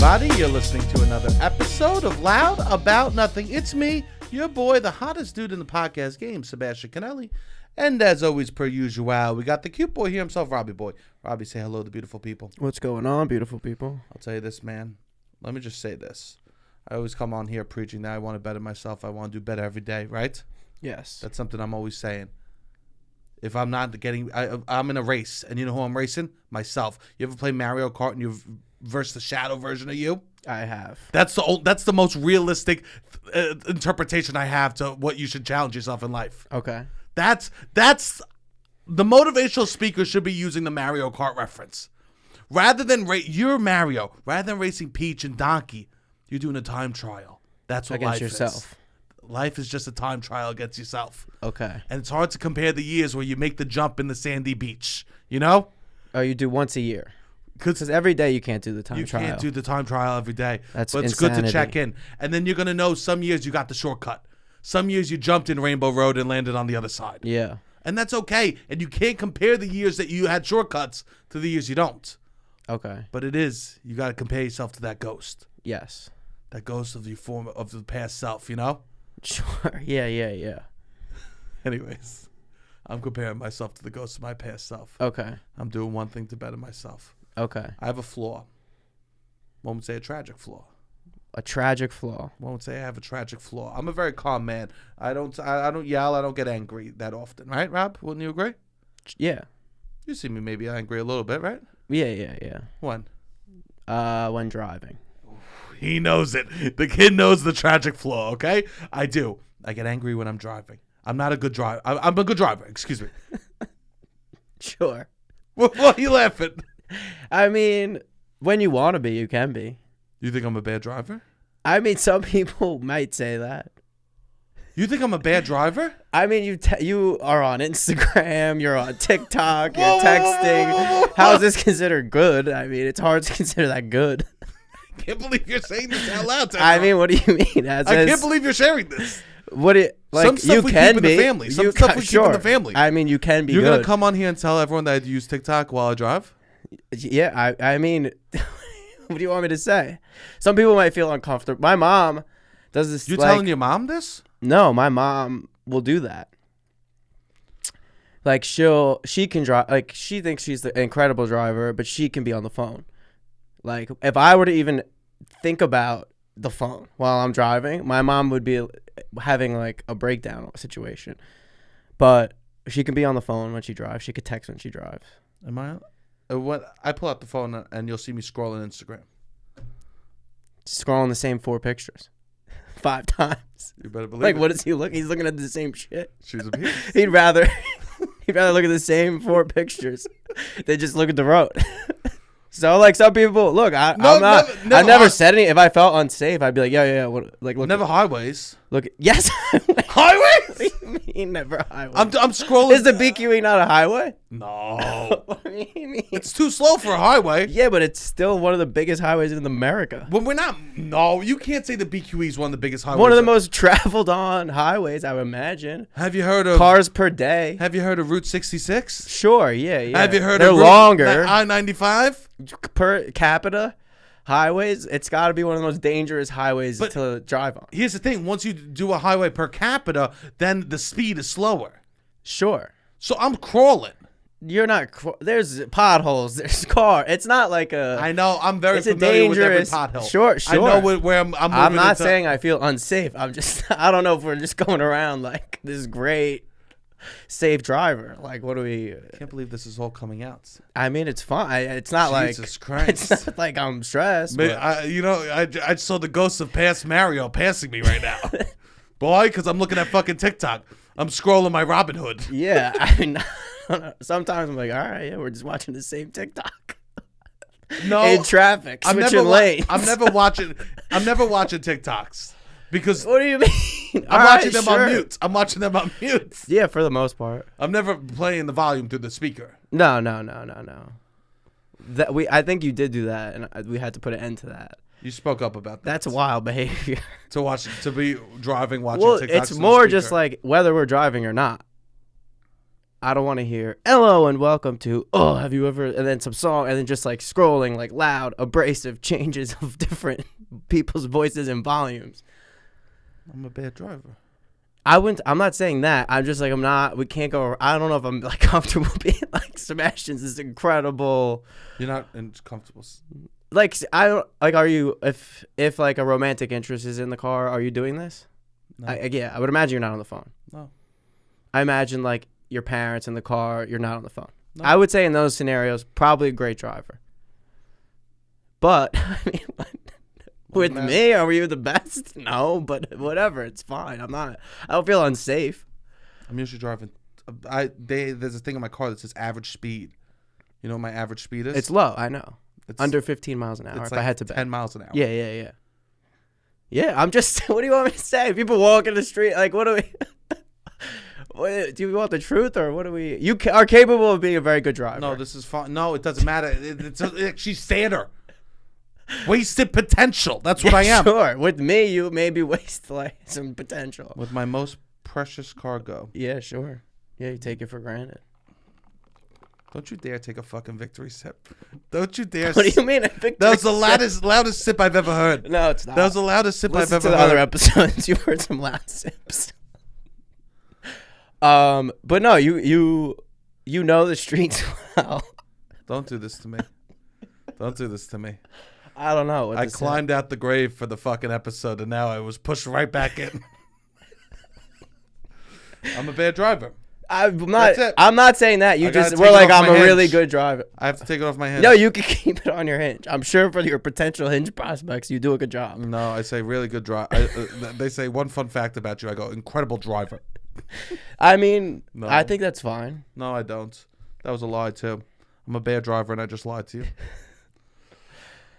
everybody. You're listening to another episode of Loud About Nothing. It's me, your boy, the hottest dude in the podcast game, Sebastian Conelli. And as always, per usual, we got the cute boy here himself, Robbie boy. Robbie, say hello to beautiful people. What's going on, beautiful people? I'll tell you this, man. Let me just say this. I always come on here preaching that I want to better myself. I want to do better every day, right? Yes. That's something I'm always saying. If I'm not getting, I'm in a race, and you know who I'm racing? Myself. You ever play Mario Kart and you've versed the shadow version of you? I have. That's the most realistic interpretation I have to what you should challenge yourself in life. Okay. That's the motivational speaker should be using the Mario Kart reference. Rather than you're Mario, rather than racing Peach and Donkey, you're doing a time trial. That's what against life yourself. is. Life is just a time trial against yourself. Okay. And it's hard to compare the years where you make the jump in the sandy beach, you know? Oh, you do once a year. Because every day you can't do the time trial. You can't do the time trial every day. That's But it's insanity. good to check in. And then you're going to know some years you got the shortcut. Some years you jumped in Rainbow Road and landed on the other side. Yeah. And that's okay. And you can't compare the years that you had shortcuts to the years you don't. Okay. But it is. You got to compare yourself to that ghost. Yes. That ghost of the form of the past self, you know? Sure. Yeah. Anyways, I'm comparing myself to the ghost of my past self. Okay. I'm doing one thing to better myself. Okay. I have a flaw. One would say a tragic flaw. A tragic flaw. One would say I have a tragic flaw. I'm a very calm man. I don't yell. I don't get angry that often. Right, Rob? Wouldn't you agree? Yeah. You see me maybe angry a little bit, right? Yeah. When? When driving. He knows it. The kid knows the tragic flaw, okay? I do. I get angry when I'm driving. I'm not a good driver. I'm a good driver. Excuse me. Sure. What are you laughing? I mean, when you want to be, you can be. You think I'm a bad driver? I mean, some people might say that. You think I'm a bad driver? I mean, you are on Instagram, you're on TikTok, you're texting. How is this considered good? I mean, it's hard to consider that good. I can't believe you're saying this out loud. I mean, what do you mean? I can't believe you're sharing this. What it like? Some stuff you we can keep be. in the family. Some stuff we keep in the family. I mean, you can be. You're good. gonna come on here and tell everyone that I use TikTok while I drive? Yeah, I mean, what do you want me to say? Some people might feel uncomfortable. My mom does this. You telling your mom this? No, my mom will do that. Like she can drive. Like she thinks she's the incredible driver, but she can be on the phone. Like if I were to even think about the phone while I'm driving, my mom would be having like a breakdown situation. But she can be on the phone when she drives. She could text when she drives. Am I? When I pull out the phone and you'll see me scrolling Instagram. Scrolling the same 4 pictures 5 times. You better believe like, it. what is he looking? He's looking at the same shit. She's a piece. He'd rather look at the same 4 pictures than just look at the road. So, like, some people, look, I'm not. I've never said any. If I felt unsafe, I'd be like, yeah. What, like, look. Never highways. Look. Yes. Highways? What do you mean never highway? I'm scrolling. Is the BQE not a highway? No. What do you mean? It's too slow for a highway. Yeah, but it's still one of the biggest highways in America. When we're not. No, you can't say the BQE is one of the biggest highways. One of the most traveled on highways, I would imagine. Have you heard of cars per day? Have you heard of Route 66? Sure, yeah. Have you heard They're of longer. I-95? Per capita highways, it's got to be one of the most dangerous highways to drive on. Here's the thing. Once you do a highway per capita, then the speed is slower. Sure. So I'm crawling. You're not. There's potholes. There's car. It's not like a. I know. I'm very it's familiar a dangerous, with every pothole. Sure. I know where I'm moving. I'm not saying I feel unsafe. I'm just. I don't know if we're just going around like this great, safe driver. Like, what do we? I can't believe this is all coming out. I mean, it's fine. It's not Jesus Christ. It's not like I'm stressed. Man, I saw the ghost of past Mario passing me right now, boy, because I'm looking at fucking TikTok. I'm scrolling my Robin Hood. Yeah, I mean, sometimes I'm like, all right, yeah, we're just watching the same TikTok. No, in traffic, switching lanes. I'm never watching TikToks because. What do you mean? I'm watching them on mute. I'm watching them on mute. Yeah, for the most part. I'm never playing the volume through the speaker. No. I think you did do that, and we had to put an end to that. You spoke up about that. That's wild behavior. To be driving, watching well, TikToks. it's more just like whether we're driving or not. I don't want to hear hello and welcome to have you ever, and then some song, and then just like scrolling like loud, abrasive changes of different people's voices and volumes. I'm a bad driver. I'm not saying that. I'm just like, we can't go. I don't know if I'm like comfortable being like Sebastian's this incredible. You're not comfortable. Like, are you, if like a romantic interest is in the car, are you doing this? No. I would imagine you're not on the phone. No. I imagine like your parents in the car, you're not on the phone. No. I would say in those scenarios, probably a great driver. But, I mean, with me, are you the best? No, but whatever, it's fine. I don't feel unsafe. I'm usually driving. There's a thing in my car that says average speed. You know what my average speed is? It's low, I know. It's under 15 miles an hour it's if like I had to bet. 10 miles an hour. Yeah. Yeah, I'm just, what do you want me to say? People walk in the street, like, what do we, do you want the truth or what do we, you are capable of being a very good driver. No, this is fine. No, it doesn't matter. She's sadder. Wasted potential. That's what I am. Sure. With me, you maybe waste like some potential. With my most precious cargo. Yeah, sure. Yeah, you take it for granted. Don't you dare take a fucking victory sip. Don't you dare. What do you mean a victory That was the loudest sip I've ever heard. No, it's not. That was the loudest sip Listen I've to ever the heard. other episodes. You've heard some loud sips. But no, you know the streets well. Don't do this to me. Don't do this to me. I don't know. What I to say. climbed out the grave for the fucking episode, and now I was pushed right back in. I'm a bad driver. I'm That's it. not saying that. You I gotta just take were it like, off I'm my a really hinge. good driver. I have to take it off my hinge. No, you can keep it on your hinge. I'm sure for your potential hinge prospects, you do a good job. No, I say really good driver. They say one fun fact about you. I go, incredible driver. I mean, No. I think that's fine. No, I don't. That was a lie, too. I'm a bad driver, and I just lied to you.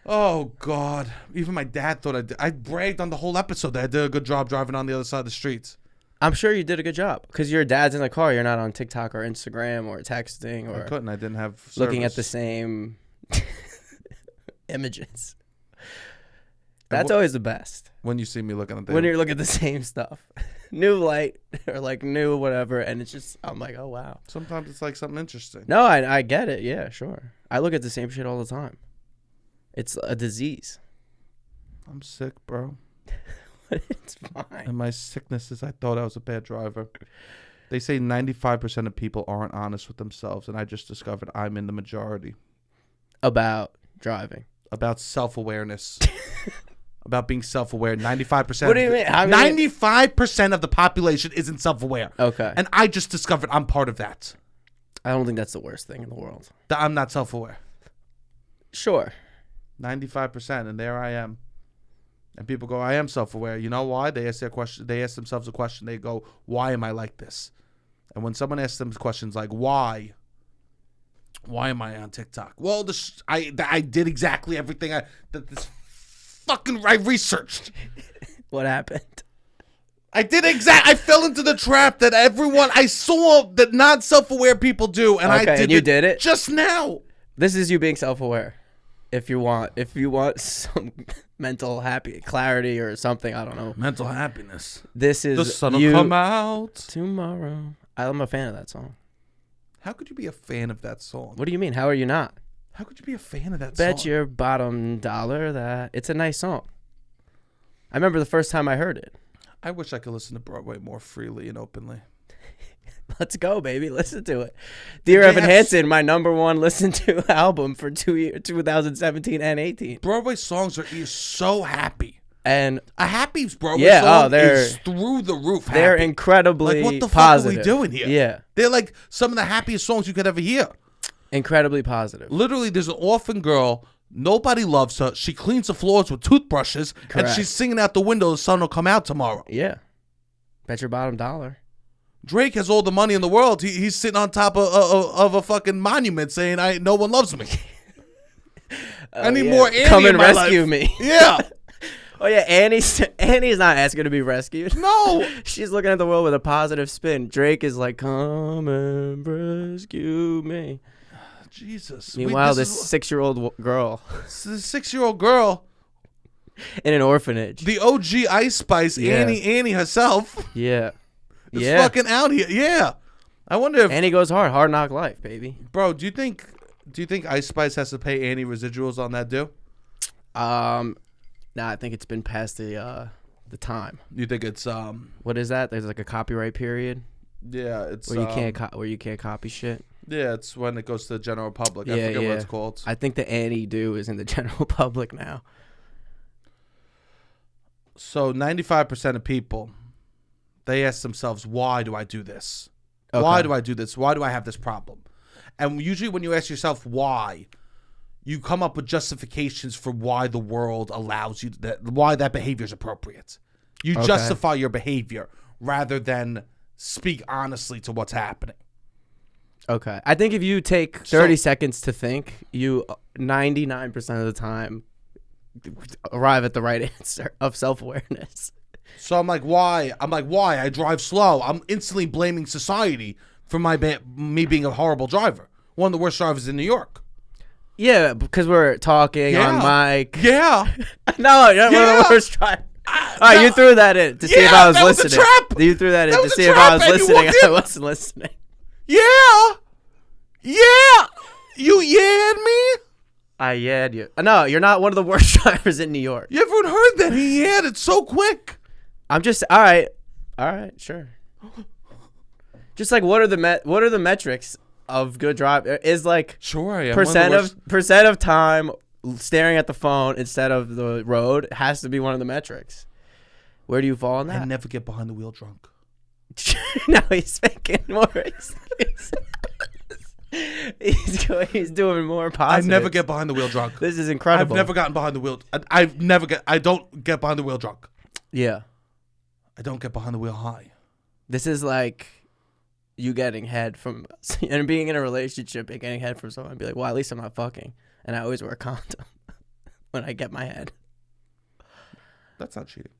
Oh, God. Even my dad thought I did. I bragged on the whole episode that I did a good job driving on the other side of the streets. I'm sure you did a good job because your dad's in the car. You're not on TikTok or Instagram or texting or I couldn't. I didn't have service. looking at the same images. That's always the best. When you see me looking at the When you're looking at the same stuff. New light or like new whatever. And it's just, I'm like, oh, wow. Sometimes it's like something interesting. No, I get it. Yeah, sure. I look at the same shit all the time. It's a disease. I'm sick, bro. It's fine. And my sickness is I thought I was a bad driver. They say 95% of people aren't honest with themselves, and I just discovered I'm in the majority. About driving. About self-awareness. About being self-aware. 95%. What do you mean? 95% of the population isn't self-aware. Okay. And I just discovered I'm part of that. I don't think that's the worst thing in the world. That I'm not self-aware. Sure. 95%, and there I am. And people go, I am self-aware. You know why? They ask themselves a question. They go, why am I like this? And when someone asks them questions like, why am I on TikTok? Well, I did exactly everything I researched. What happened? I fell into the trap that I saw that not self-aware people do, and Okay, and you did it just now. This is you being self-aware. If you want some mental clarity or something, I don't know. Mental happiness. This is The sun will come out tomorrow. I'm a fan of that song. How could you be a fan of that song? What do you mean? How are you not? How could you be a fan of that song? Bet your bottom dollar that it's a nice song. I remember the first time I heard it. I wish I could listen to Broadway more freely and openly. Let's go, baby. Listen to it. Dear Evan Hansen, my #1 listened to album for 2017 and 18. Broadway songs are so happy. And a happy Broadway song they're is through the roof happy. They're incredibly like, what the positive. fuck are we doing here? Yeah. They're like some of the happiest songs you could ever hear. Incredibly positive. Literally, there's an orphan girl. Nobody loves her. She cleans the floors with toothbrushes. Correct. And she's singing out the window, the sun will come out tomorrow. Yeah. Bet your bottom dollar. Drake has all the money in the world. He's sitting on top of a fucking monument saying, no one loves me. I need more Annie Come in and my rescue life. me. Yeah. Oh, yeah. Annie's not asking to be rescued. No. She's looking at the world with a positive spin. Drake is like, come and rescue me. Jesus. Meanwhile, this 6-year-old girl. This 6-year-old girl. In an orphanage. The OG Ice Spice, Yeah. Annie herself. Yeah. Is fucking out here. Yeah. I wonder if And he goes hard knock life, baby. bro. Do you think Ice Spice has to pay any residuals on that deal? Nah, I think it's been past the time. You think it's What is that? There's like a copyright period yeah, it's where you can't copy shit. yeah, it's when it goes to the general public. I Yeah, forget yeah. what it's called. I think the Annie do is in the general public now. So 95% of people, they ask themselves, why do I do this? Okay. Why do I do this? Why do I have this problem? And usually when you ask yourself why, you come up with justifications for why the world allows you why that behavior is appropriate. You justify your behavior rather than speak honestly to what's happening. Okay. I think if you take 30 seconds to think, you 99% of the time arrive at the right answer of self-awareness. So I'm like, why? I drive slow. I'm instantly blaming society for me being a horrible driver. One of the worst drivers in New York. Yeah, because we're talking on mic. Yeah. No, you're not one of the worst drivers. All right, you threw that in to see if I was listening. Was a trap. You threw that in That to was a see if trap, I was and you listening. walked I in. wasn't listening. Yeah. You yahed me? I yahed you. No, you're not one of the worst drivers in New York. You ever heard that? He yahed it so quick. I'm just all right, sure. Just like what are the metrics of good drive? Is like Sure, I am. percent of time staring at the phone instead of the road has to be one of the metrics. Where do you fall on that? I never get behind the wheel drunk. Now he's making more excuses. He's doing more positive. I never get behind the wheel drunk. This is incredible. I've never gotten behind the wheel. I don't get behind the wheel drunk. Yeah. I don't get behind the wheel high. This is like you getting head from and being in a relationship and getting head from someone and be like, well, at least I'm not fucking. And I always wear a condom when I get my head. That's not cheating.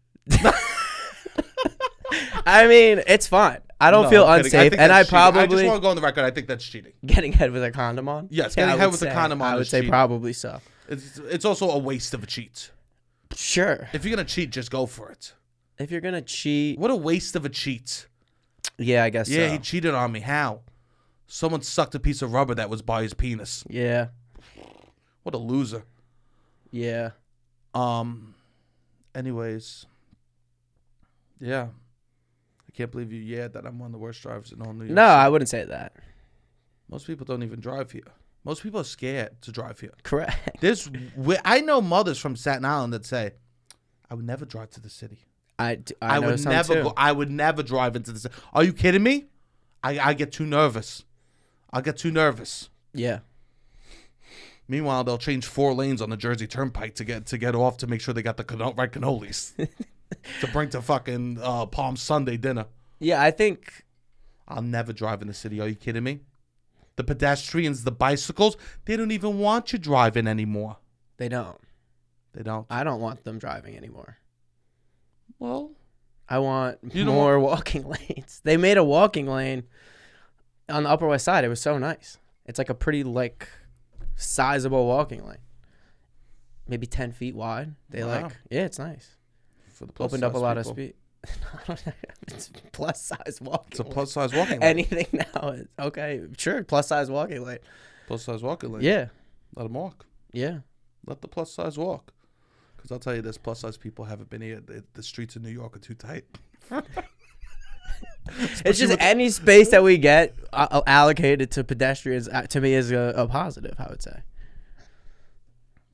I mean, it's fine. I don't feel unsafe, and I probably. I just want to go on the record. I think that's cheating. Getting head with a condom on. Yes, getting head with a condom on. I would say cheating. probably so. It's also a waste of a cheat. Sure. If you're gonna cheat, just go for it. If you're gonna cheat, what a waste of a cheat. Yeah, I guess. Yeah, so. he cheated on me. How? Someone sucked a piece of rubber that was by his penis. Yeah. What a loser. Yeah. Anyways. Yeah. I can't believe you that I'm one of the worst drivers in all New York. No, I wouldn't say that. Most people don't even drive here. Most people are scared to drive here. Correct. I know mothers from Staten Island that say, I would never drive to the city. I know would some never too. go. I would never drive into the city. Are you kidding me? I get too nervous. I'll get too nervous. Yeah. Meanwhile, they'll change 4 lanes on the Jersey Turnpike to get off to make sure they got the right cannolis to bring to fucking Palm Sunday dinner. Yeah, I think I'll never drive in the city. Are you kidding me? The pedestrians, the bicycles, they don't even want you driving anymore. they don't. They don't. I don't want them driving anymore. Well, I want more walking lanes. They made a walking lane on the Upper West Side. It was so nice. It's like a pretty sizable walking lane. Maybe 10 feet wide. Wow. It's nice. For the plus Opened up a size lot people. of speed. It's plus size walking. It's a plus size walking lane. Anything now is okay. Sure, plus size walking lane. Plus size walking lane. Yeah. Let them walk. Yeah. Let the plus size walk. Because I'll tell you this, plus size people haven't been here. The streets in New York are too tight. It's just any space that we get allocated to pedestrians to me is a positive, I would say.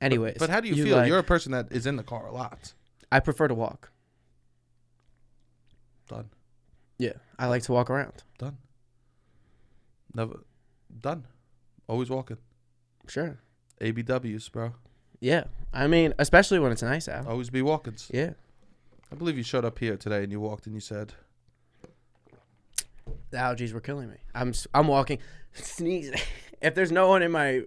Anyways. But how do you feel? You're a person that is in the car a lot. I prefer to walk. Done. Yeah. I like to walk around. Done. Never. Done. Always walking. Sure. ABWs, bro. Yeah. I mean, especially when it's nice out. Always be walkings. Yeah. I believe you showed up here today and you walked and you said, the allergies were killing me. I'm walking, sneezing. If there's no one in my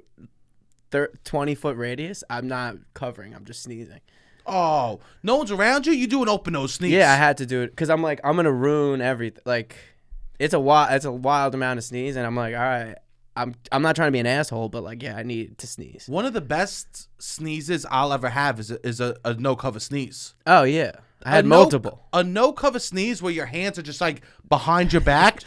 20-foot radius, I'm not covering. I'm just sneezing. oh, no one's around you? You do an open nose sneeze. Yeah, I had to do it because I'm like, I'm gonna ruin everything. Like, it's a wild amount of sneeze, and I'm like, all right, I'm not trying to be an asshole, but like, yeah, I need to sneeze. One of the best sneezes I'll ever have is a no cover sneeze. Oh yeah, I had multiple. A no cover sneeze where your hands are just like behind your back,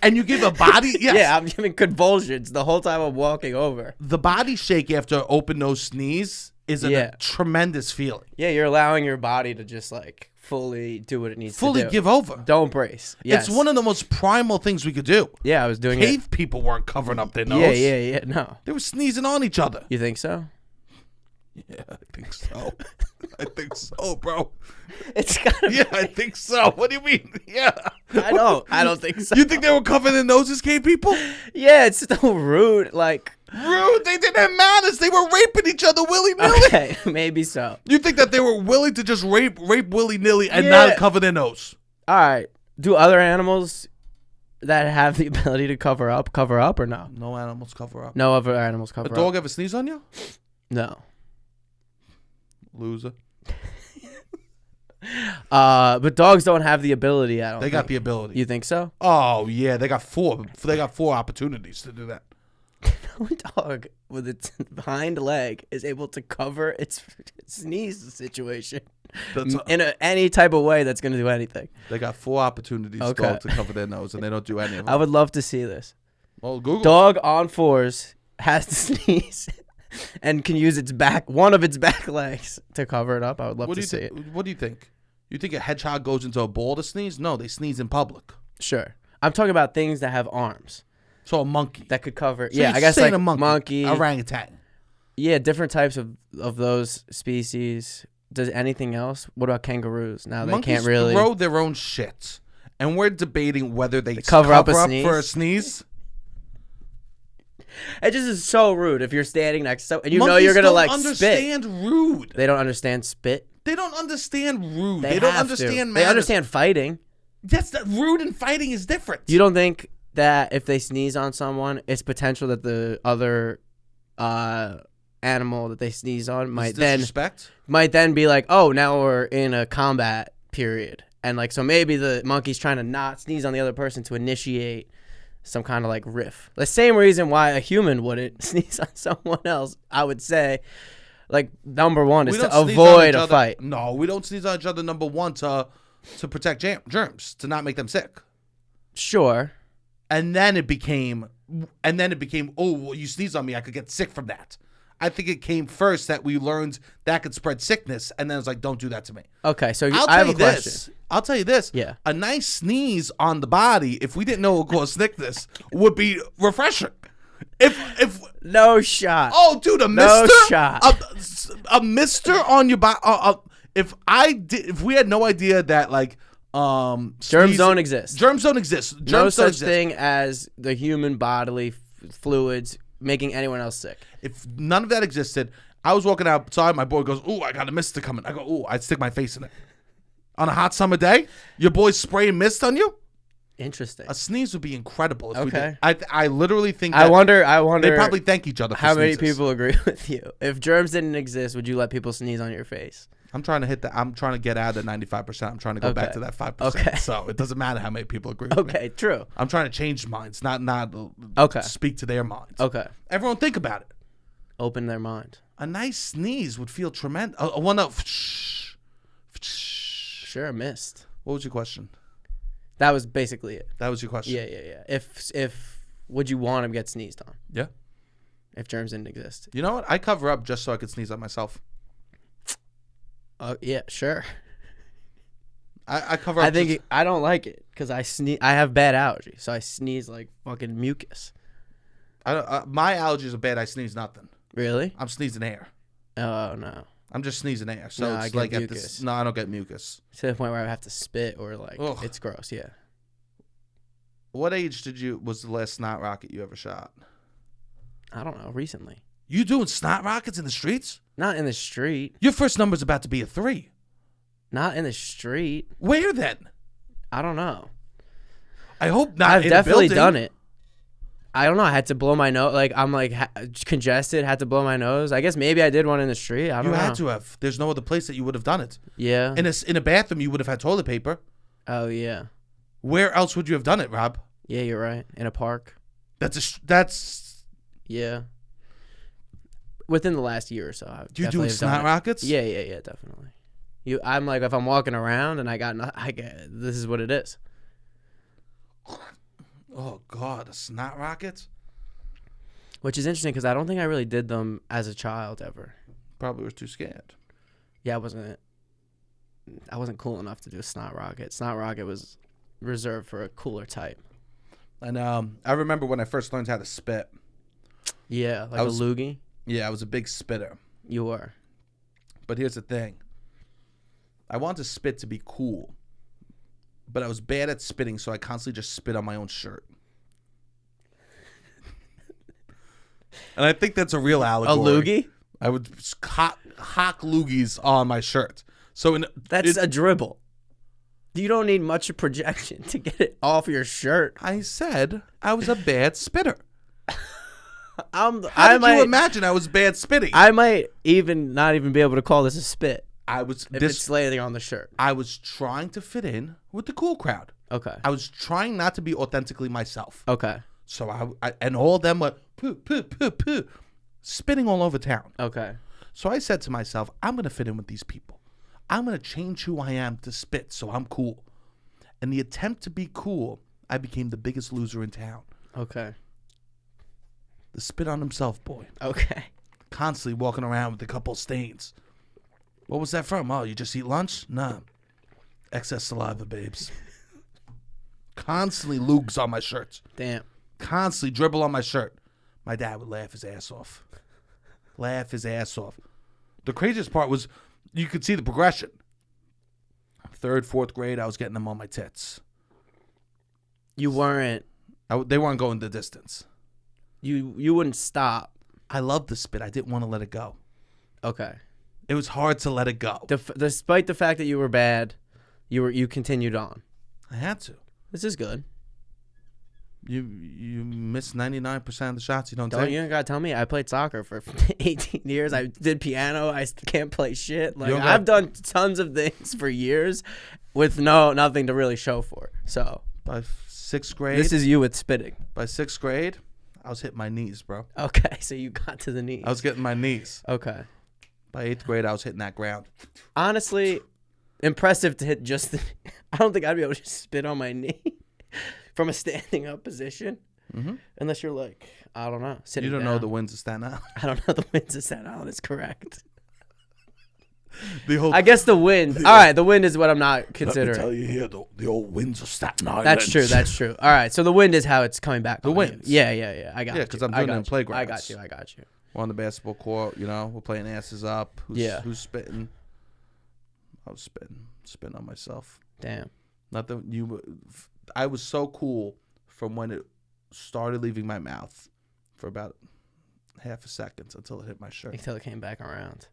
And you give a body, yes. Yeah, I'm giving convulsions the whole time I'm walking over. The body shake after an open nose sneeze is a tremendous feeling. Yeah, you're allowing your body to just like fully do what it needs to do. Fully give over. Don't brace. Yes. It's one of the most primal things we could do. Yeah, I was doing Cave people weren't covering up their nose. Yeah. No. They were sneezing on each other. You think so? Yeah, I think so. I think so, bro. It's gotta be. Yeah, I think so. What do you mean? Yeah. I don't think so. You think they were covering their noses, gay people? Yeah, it's still rude. Like rude. They didn't have manners. They were raping each other willy-nilly. Okay, maybe so. You think that they were willing to just rape willy-nilly and not cover their nose? All right. Do other animals that have the ability to cover up or no? No animals cover up. No other animals cover up. A dog ever sneeze on you? No. Loser. But dogs don't have the ability. I don't. They got the ability. You think so? Oh yeah, they got four. They got 4 opportunities to do that. No dog with its hind leg is able to cover its sneeze situation in any type of way that's going to do anything. They got 4 opportunities dog to cover their nose, and they don't do any of them. I would love to see this. Well, Google. Dog on 4s has to sneeze and can use one of its back legs to cover it up. I would love to see it. What do you think? You think a hedgehog goes into a ball to sneeze? No, they sneeze in public. Sure. I'm talking about things that have arms. So a monkey. That could cover. So I guess like a monkey. Orangutan. Yeah, different types of those species. Does anything else? What about kangaroos? Now Monkeys they can't really throw their own shit. And we're debating whether they cover up for a sneeze. It just is so rude if you're standing next to and Monkeys you're gonna don't like understand spit. Rude. They don't understand spit. They don't understand rude. They don't understand manners. They understand fighting. Yes, that rude and fighting is different. You don't think that if they sneeze on someone, it's potential that the other animal that they sneeze on might then be like, oh, now we're in a combat period, and like so maybe the monkey's trying to not sneeze on the other person to initiate some kind of like riff. The same reason why a human wouldn't sneeze on someone else, I would say. Like number one is to avoid a fight. No, we don't sneeze on each other. Number one to protect germs, to not make them sick. Sure. And then it became, oh, well, you sneeze on me, I could get sick from that. I think it came first that we learned that could spread sickness, and then it's like, don't do that to me. Okay, so I have a question. I'll tell you this. Yeah. A nice sneeze on the body, if we didn't know it would cause sickness, would be refreshing. If no shot. Oh, dude, a no mister, shot. A mister on your body. If we had no idea that like germs don't exist. Germs don't exist. No such thing as the human bodily fluids making anyone else sick. If none of that existed, I was walking outside. My boy goes, "Ooh, I got a mister coming." I go, "Ooh," I'd stick my face in it. On a hot summer day, your boy's spraying mist on you. Interesting. A sneeze would be incredible if we okay. did. I literally think that I wonder they probably thank each other for how sneezes. many people agree with you. If germs didn't exist, would you let people sneeze on your face? I'm trying to get out of the 95%. I'm trying to go back to that 5%. Okay. So it doesn't matter how many people agree with me. Okay, true. I'm trying to change minds, not speak to their minds. Okay. Everyone think about it. Open their mind. A nice sneeze would feel tremendous. Sure, missed. What was your question? That was basically it. That was your question? Yeah. If would you want to get sneezed on? Yeah. If germs didn't exist. You know what? I cover up just so I could sneeze on myself. Yeah, sure. I cover up. I don't like it because I have bad allergies, so I sneeze like fucking mucus. My allergies are bad. I sneeze nothing. Really? I'm sneezing air. Oh no. I'm just sneezing air. So no, it's like mucus. No, I don't get mucus. To the point where I have to spit or like it's gross. Yeah. What age was the last snot rocket you ever shot? I don't know. Recently. You doing snot rockets in the streets? Not in the street. Your first number's about to be a 3. Not in the street. Where then? I don't know. I hope not. I've definitely done it. I don't know. I had to blow my nose. Like I'm like congested. Had to blow my nose. I guess maybe I did one in the street. I don't know. You had to have. There's no other place that you would have done it. Yeah. In a bathroom, you would have had toilet paper. Oh yeah. Where else would you have done it, Rob? Yeah, you're right. In a park. That's. Yeah. Within the last year or so, I've do you do snot rockets? Yeah, definitely. I'm like, if I'm walking around and this is what it is. Oh, God, the snot rockets? Which is interesting because I don't think I really did them as a child ever. Probably was too scared. Yeah, I wasn't cool enough to do a snot rocket. Snot rocket was reserved for a cooler type. And I remember when I first learned how to spit. Yeah, like a loogie? Yeah, I was a big spitter. You were. But here's the thing. I wanted to spit to be cool. But I was bad at spitting, so I constantly just spit on my own shirt. And I think that's a real allegory. A loogie? I would hock loogies on my shirt. So that's a dribble. You don't need much projection to get it off your shirt. I said I was a bad spitter. How did you imagine I was bad spitting? I might not even be able to call this a spit. If it's laying on the shirt. I was trying to fit in with the cool crowd. Okay. I was trying not to be authentically myself. Okay. So I and all of them were poo, poo, poo, poo, spitting all over town. Okay. So I said to myself, I'm going to fit in with these people. I'm going to change who I am to spit so I'm cool. In the attempt to be cool, I became the biggest loser in town. Okay. The spit on himself boy. Okay. Constantly walking around with a couple stains. What was that from? Oh, you just eat lunch? Nah. Excess saliva, babes. Constantly loogs on my shirts. Damn. Constantly dribble on my shirt. My dad would laugh his ass off. Laugh his ass off. The craziest part was you could see the progression. 3rd, 4th grade, I was getting them on my tits. You weren't. They weren't going the distance. You wouldn't stop. I loved the spit. I didn't want to let it go. Okay. It was hard to let it go. Despite the fact that you were bad, you continued on. I had to. This is good. You miss 99% of the shots you don't take. You don't gotta tell me. I played soccer for 18 years. I did piano. I can't play shit. Like I've done tons of things for years, with nothing to really show for. So by 6th grade, this is you with spitting. By 6th grade, I was hitting my knees, bro. Okay, so you got to the knees. I was getting my knees. Okay. By 8th grade, I was hitting that ground. Honestly, impressive to hit just the. I don't think I'd be able to just spit on my knee. From a standing up position, unless you're like, I don't know, sitting You don't down. know the winds of Staten Island. I don't know the winds of Staten Island is correct. I guess the wind. All right, the wind is what I'm not considering. Let me tell you here, the old winds of Staten Island. That's true. All right, so the wind is how it's coming back. The winds. Yeah. I got you. Yeah, because I'm doing it in playgrounds. I got you. We're on the basketball court, we're playing asses up. Who's spitting? I was spitting on myself. Damn. I was so cool from when it started leaving my mouth for about half a second until it hit my shirt. Until it came back around.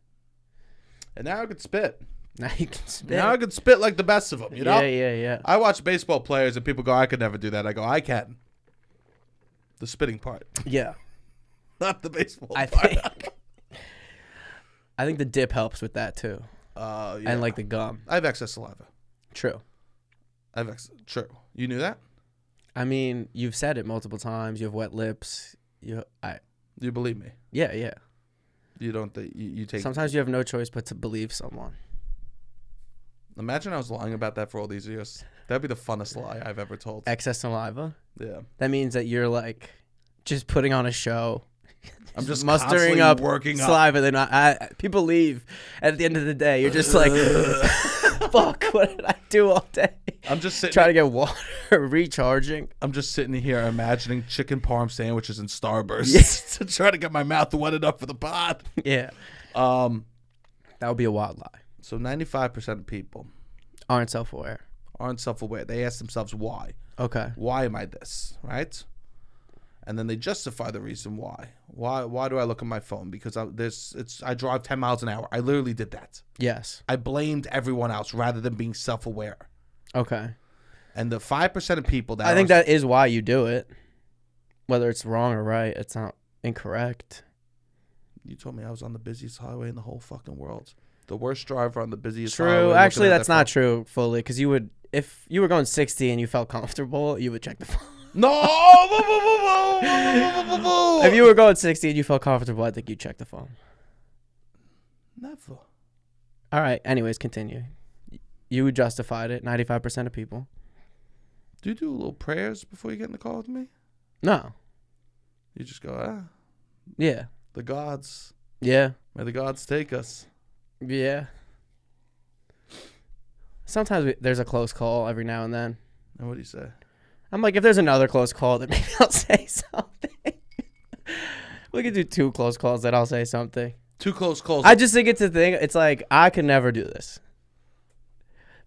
And now I could spit. Now you can spit. Now I could spit like the best of them, you know? Yeah. I watch baseball players and people go, I could never do that. I go, I can. The spitting part. Yeah. Not the baseball part. I think the dip helps with that too. Yeah. And like the gum. I have excess saliva. True. True. You knew that? I mean, you've said it multiple times. You have wet lips. You believe me? Yeah. You don't. You take. Sometimes you have no choice but to believe someone. Imagine I was lying about that for all these years. That'd be the funnest lie I've ever told. Excess saliva. Yeah. That means that you're like just putting on a show. I'm just mustering up working saliva. Then people leave. At the end of the day, you're just like, fuck. What did I do all day? I'm just sitting trying to get water, recharging. I'm just sitting here imagining chicken parm sandwiches and Starbursts to try to get my mouth wetted up for the pod. Yeah. That would be a wild lie. So 95% of people aren't self-aware. They ask themselves why. Okay. Why am I this? Right? And then they justify the reason why. Why do I look at my phone? Because I drive 10 miles an hour. I literally did that. Yes. I blamed everyone else rather than being self-aware. Okay. And the 5% of people that I think that is why you do it. Whether it's wrong or right, it's not incorrect. You told me I was on the busiest highway in the whole fucking world. The worst driver on the busiest highway. True. Actually, that's not true fully, because you would, if you were going 60 and you felt comfortable, you would check the phone. No! If you were going 60 and you felt comfortable, I think you'd check the phone. Never. All right. Anyways, continue. You justified it. 95% of people. Do you do little prayers before you get in the car with me? No. You just go, Yeah. the gods. Yeah. May the gods take us. Yeah. Sometimes there's a close call every now and then. And what do you say? I'm like, if there's another close call, then maybe I'll say something. We could do 2 close calls, then I'll say something. 2 close calls. I just think it's a thing. It's like, I could never do this.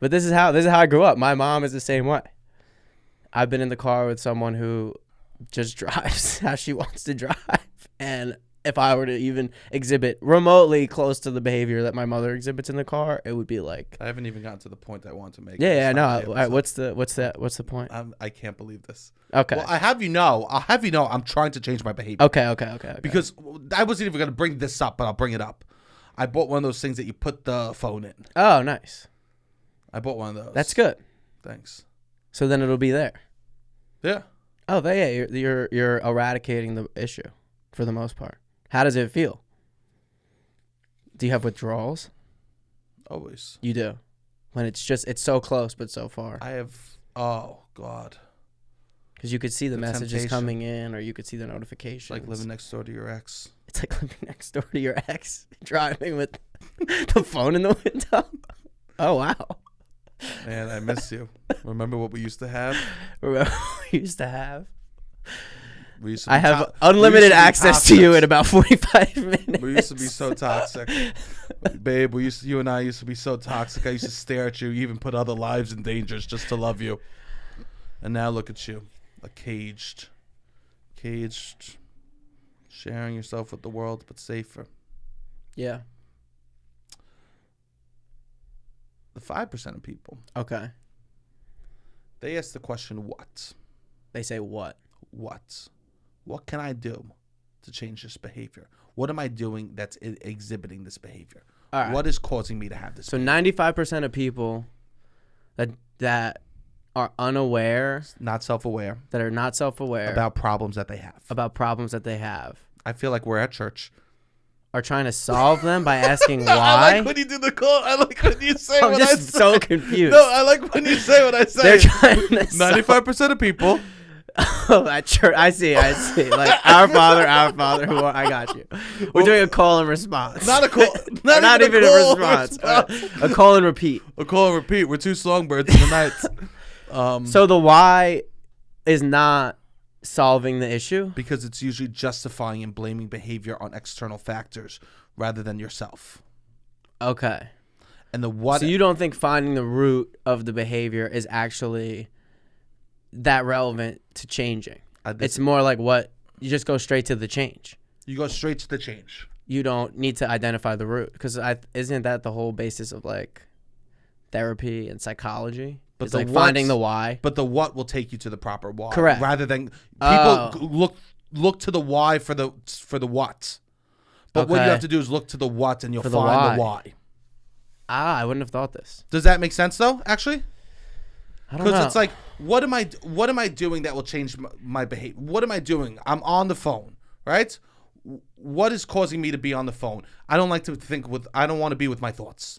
But this is how I grew up. My mom is the same way. I've been in the car with someone who just drives how she wants to drive. And if I were to even exhibit remotely close to the behavior that my mother exhibits in the car, it would be like, I haven't even gotten to the point I want to make. yeah, no. All right, what's the point? I can't believe this. Okay. Well, I'll have you know, I'm trying to change my behavior. Okay. Because I wasn't even going to bring this up, but I'll bring it up. I bought one of those things that you put the phone in. Oh, nice. I bought one of those. That's good. Thanks. So then it'll be there. Yeah. Oh, yeah. You're eradicating the issue for the most part. How does it feel? Do you have withdrawals? Always. You do. When it's so close but so far. I have. Oh God. Because you could see the messages temptation. coming in, or you could see the notifications. It's like living next door to your ex. It's like living next door to your ex, driving with the phone in the window. Oh wow. Man, I miss you. Remember what we used to have? Remember what we used to have? I have unlimited access to you in about 45 minutes. We used to be so toxic. Babe, you and I used to be so toxic. I used to stare at you, even put other lives in danger just to love you. And now look at you, a caged, sharing yourself with the world, but safer. Yeah. The 5% of people. Okay. They ask the question, what? They say what? What? What can I do to change this behavior? What am I doing that's exhibiting this behavior? All right. What is causing me to have this? So 95% of people that are unaware, not self-aware, that are not self-aware about problems that they have. I feel like we're at church. Are trying to solve them by asking why. I like when you do the call. I like when you say what I say. I'm just so confused. No, I like when you say what I say. They're trying to 95% of people. Oh, at church. I see. Like, our Father, I got you. We're doing a call and response. Not a call. Not even a response. A call and repeat. A call and repeat. We're 2 songbirds in the night. So the why is not solving the issue? Because it's usually justifying and blaming behavior on external factors rather than yourself. Okay. And the what? So you don't think finding the root of the behavior is actually that relevant to changing? It's more like what you just go straight to the change. You go straight to the change. You don't need to identify the root, because isn't that the whole basis of like therapy and psychology? But it's like finding the why. But the what will take you to the proper why. Correct. Rather than people look to the why for the what. But what you have to do is look to the what, and you'll find the why. I wouldn't have thought this. Does that make sense though? Actually, I don't know. Because it's like, what am I doing that will change my behavior? What am I doing? I'm on the phone, right? What is causing me to be on the phone? I don't like to think I don't want to be with my thoughts.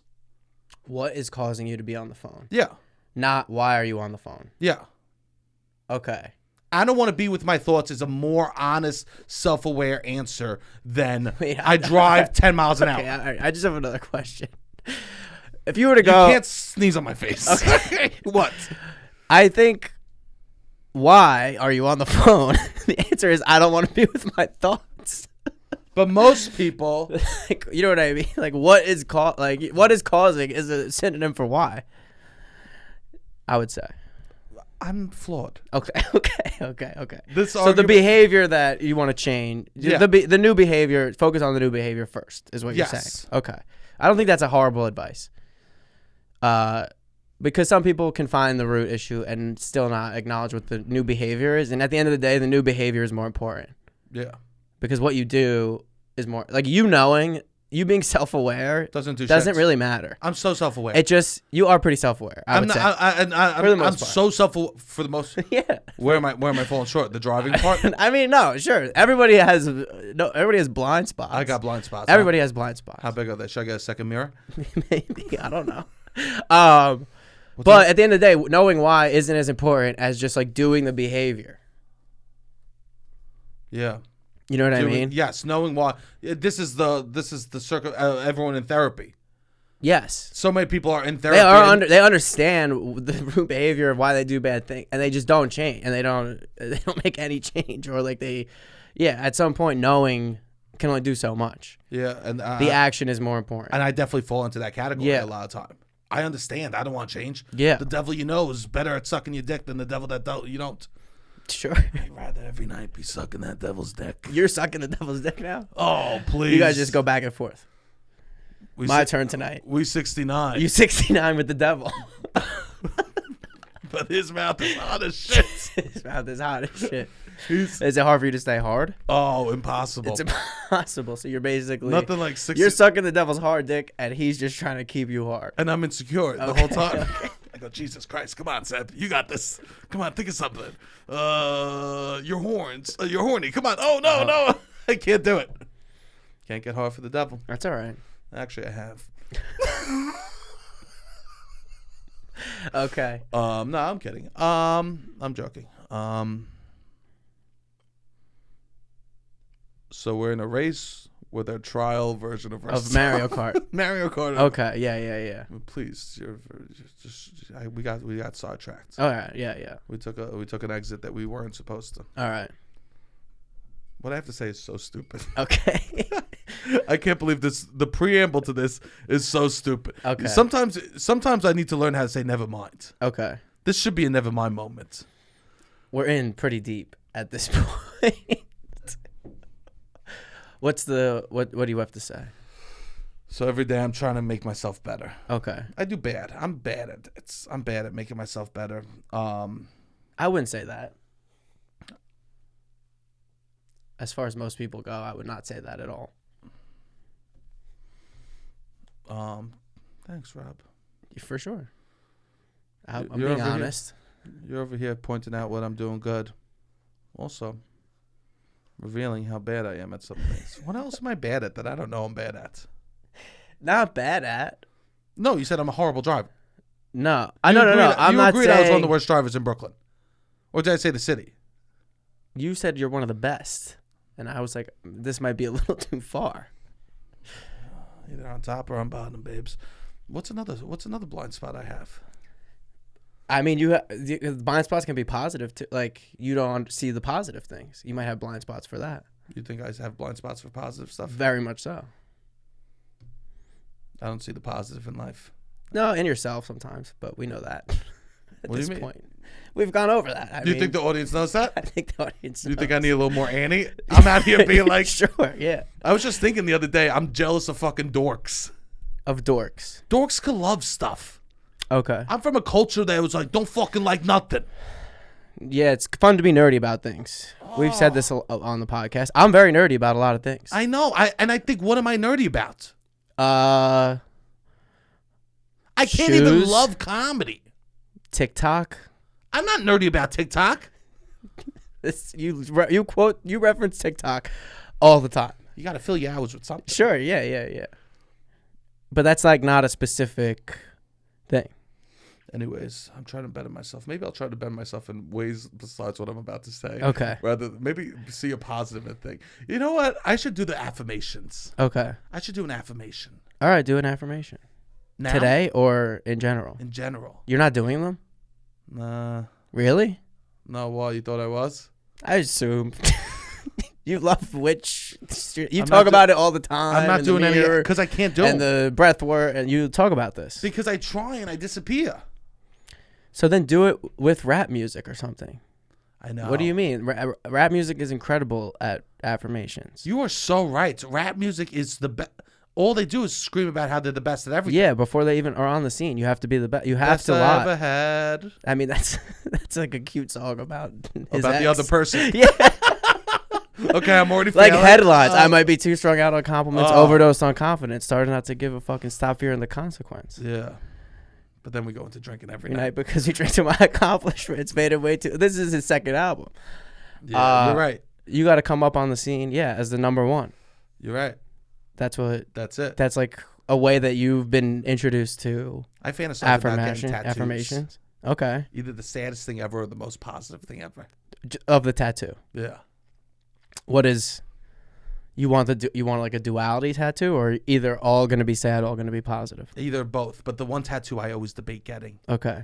What is causing you to be on the phone? Yeah. Not why are you on the phone? Yeah. Okay. I don't want to be with my thoughts is a more honest, self-aware answer than I drive 10 miles an hour. Okay, I just have another question. If you were to go... You can't sneeze on my face. Okay. What? I think, why are you on the phone? The answer is, I don't want to be with my thoughts. But most people... Like, you know what I mean? Like, what is causing is a synonym for why. I would say. I'm flawed. Okay. So the behavior that you want to change, the new behavior, focus on the new behavior first, is what you're saying. Okay. I don't think that's a horrible advice. Because some people can find the root issue and still not acknowledge what the new behavior is. And at the end of the day, the new behavior is more important. Yeah. Because what you do is more, like, you being self-aware doesn't really matter. I'm so self-aware. You are pretty self-aware. I'm so self-aware for the most. Yeah. Where am I falling short? The driving part. I mean, no, sure. Everybody has blind spots. I got blind spots. Everybody has blind spots. How big are they? Should I get a second mirror? Maybe. I don't know. But at the end of the day, knowing why isn't as important as just like doing the behavior. Yeah. You know what I mean? Yes, knowing why. This is the circle. Everyone in therapy. Yes. So many people are in therapy. They understand the root behavior of why they do bad things, and they just don't change, and they don't make any change, or like at some point knowing can only do so much. Yeah, and the action is more important. And I definitely fall into that category a lot of time. I understand. I don't want to change. Yeah. The devil you know is better at sucking your dick than the devil that you don't. Sure. I'd rather every night be sucking that devil's dick. You're sucking the devil's dick now? Oh, please. You guys just go back and forth. My turn tonight. We 69. You 69 with the devil. But his mouth is hot as shit. His mouth is hot as shit. Is it hard for you to stay hard? Oh, impossible. It's impossible. So you're basically nothing like 60. You're sucking the devil's hard dick, and he's just trying to keep you hard. And I'm insecure the whole time. I go, Jesus Christ, come on, Seb, you got this. Come on, think of something. Your horns. You're horny. Come on. Oh no, I can't do it. Can't get hard for the devil. That's all right. Actually, I have. Okay. No, I'm kidding. I'm joking. So we're in a race with our trial version of Mario Kart. Mario Kart. Okay. Yeah. Please, we got sidetracked. All right. Yeah. We took an exit that we weren't supposed to. All right. What I have to say is so stupid. Okay. I can't believe this. The preamble to this is so stupid. Okay. Sometimes I need to learn how to say never mind. Okay. This should be a never mind moment. We're in pretty deep at this point. What do you have to say? So every day I'm trying to make myself better. Okay. I do bad. I'm bad at it. I'm bad at making myself better. I wouldn't say that. As far as most people go, I would not say that at all. Thanks, Rob. For sure. I'm You're being honest. You're over here pointing out what I'm doing good. Also, revealing how bad I am at some things. What else am I bad at that I don't know I'm bad at? Not bad at. No, you said I'm a horrible driver. No. No. I'm not saying. I was one of the worst drivers in Brooklyn. Or did I say the city? You said you're one of the best. And I was like, this might be a little too far. Either on top or on bottom, babes. What's another blind spot I have? I mean, the blind spots can be positive too. Like, you don't see the positive things. You might have blind spots for that. You think I have blind spots for positive stuff? Very much so. I don't see the positive in life. No, in yourself sometimes, but we know that at what this do you mean? point. We've gone over that. Do you think the audience knows that? I think the audience knows. You think I need a little more Annie? I'm out here being like... Sure, yeah. I was just thinking the other day, I'm jealous of fucking dorks. Of dorks? Dorks can love stuff. Okay. I'm from a culture that was like, don't fucking like nothing. Yeah, it's fun to be nerdy about things. We've said this on the podcast. I'm very nerdy about a lot of things. I know. I think, what am I nerdy about? I can't even love comedy. TikTok. I'm not nerdy about TikTok. You reference TikTok all the time. You got to fill your hours with something. Sure, yeah. But that's like not a specific thing. Anyways, I'm trying to better myself. Maybe I'll try to better myself in ways besides what I'm about to say. Okay. Rather, maybe see a positive thing. You know what? I should do the affirmations. Okay. I should do an affirmation. All right, do an affirmation. Now? Today or in general? In general. You're not doing them? Nah. Really? No, why? You thought I was? I assume. You love witch. You talk about it all the time. I'm not doing any because I can't do it. And the breath work, and you talk about this. Because I try and I disappear. So then do it with rap music or something. I know. What do you mean? Rap music is incredible at affirmations. You are so right. Rap music is the best. All they do is scream about how they're the best at everything. Yeah, before they even are on the scene, you have to be the best. You have to lie. Ever had. I mean, that's like a cute song about his about ex. the other person. Yeah. Okay, I'm already like failing. headlines. I might be too strung out on compliments, overdosed on confidence, started not to give a fucking stop fearing the consequence. Yeah. But then we go into drinking every night because you drink to my accomplishments. Made it way too. This is his second album. Yeah, you're right. You got to come up on the scene, as the number one. You're right. That's it. That's like a way that you've been introduced to I fantasize about getting tattoos. affirmations? Okay. Either the saddest thing ever or the most positive thing ever. Of the tattoo. Yeah. What is you want like a duality tattoo, or either all going to be sad, all going to be positive? Either both, but the one tattoo I always debate getting. Okay.